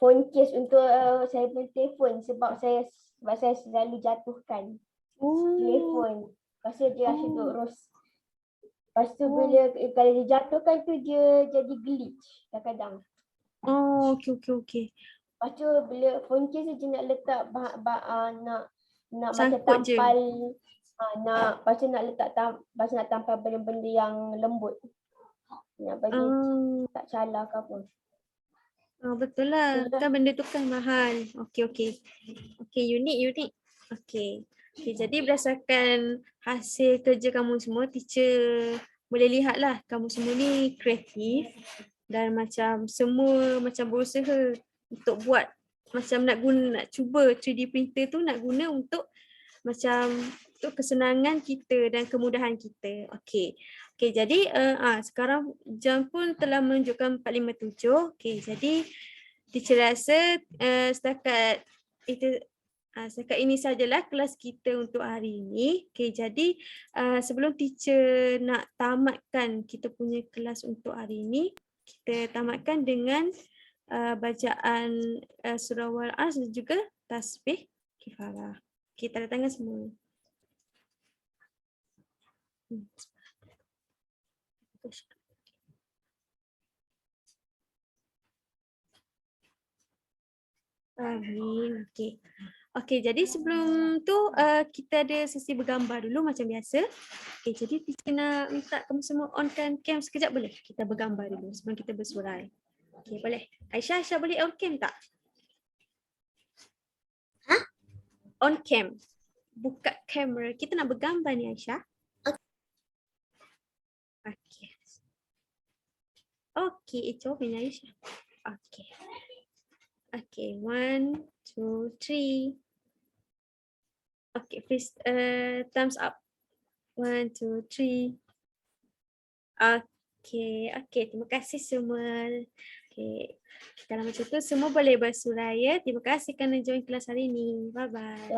phone case untuk saya punya telefon sebab saya selalu jatuhkan telefon. Lepas tu dia asyik duduk ros. Lepas tu bila kalau dia jatuhkan tu dia jadi glitch kadang-kadang. Oh, okey okey okey. Lepas tu bila phone case je nak letak nak macam Sangkut je. tampal lepas tu nak letak lepas tu nak tampal benda-benda yang lembut. Nak bagi tak calar ke apa. Betul lah. Betul lah. Kan benda tu kan mahal. Okey okey. Okey, unik. Okey. Okey, jadi berdasarkan hasil kerja kamu semua, teacher boleh lihatlah kamu semua ni kreatif dan macam semua macam berusaha untuk buat macam nak cuba 3D printer tu nak guna untuk macam untuk kesenangan kita dan kemudahan kita. Okey. Okey, jadi sekarang jam pun telah menunjukkan 4:57. Okey, jadi teacher rasa setakat ini sajalah kelas kita untuk hari ini. Okey, jadi sebelum teacher nak tamatkan kita punya kelas untuk hari ini, kita tamatkan dengan bacaan surah Al-Asr dan juga tasbih kifarah. Kita tanda tangan semua. Amin. Okey. Okey, jadi sebelum tu kita ada sesi bergambar dulu macam biasa. Okey, jadi teacher nak minta kamu semua onkan cam sekejap boleh? Kita bergambar dulu sebelum kita bersurai. Okey, boleh. Aisyah boleh on cam tak? On cam. Buka kamera. Kita nak bergambar ni Aisyah. Okey. Okey, itu punya Aisyah. Okey. Okay, 1, 2, 3. Okay, please thumbs up. 1, 2, 3. Okay, terima kasih semua. Okay, kalau macam tu semua boleh bersurai ya. Terima kasih kerana join kelas hari ini. Bye bye.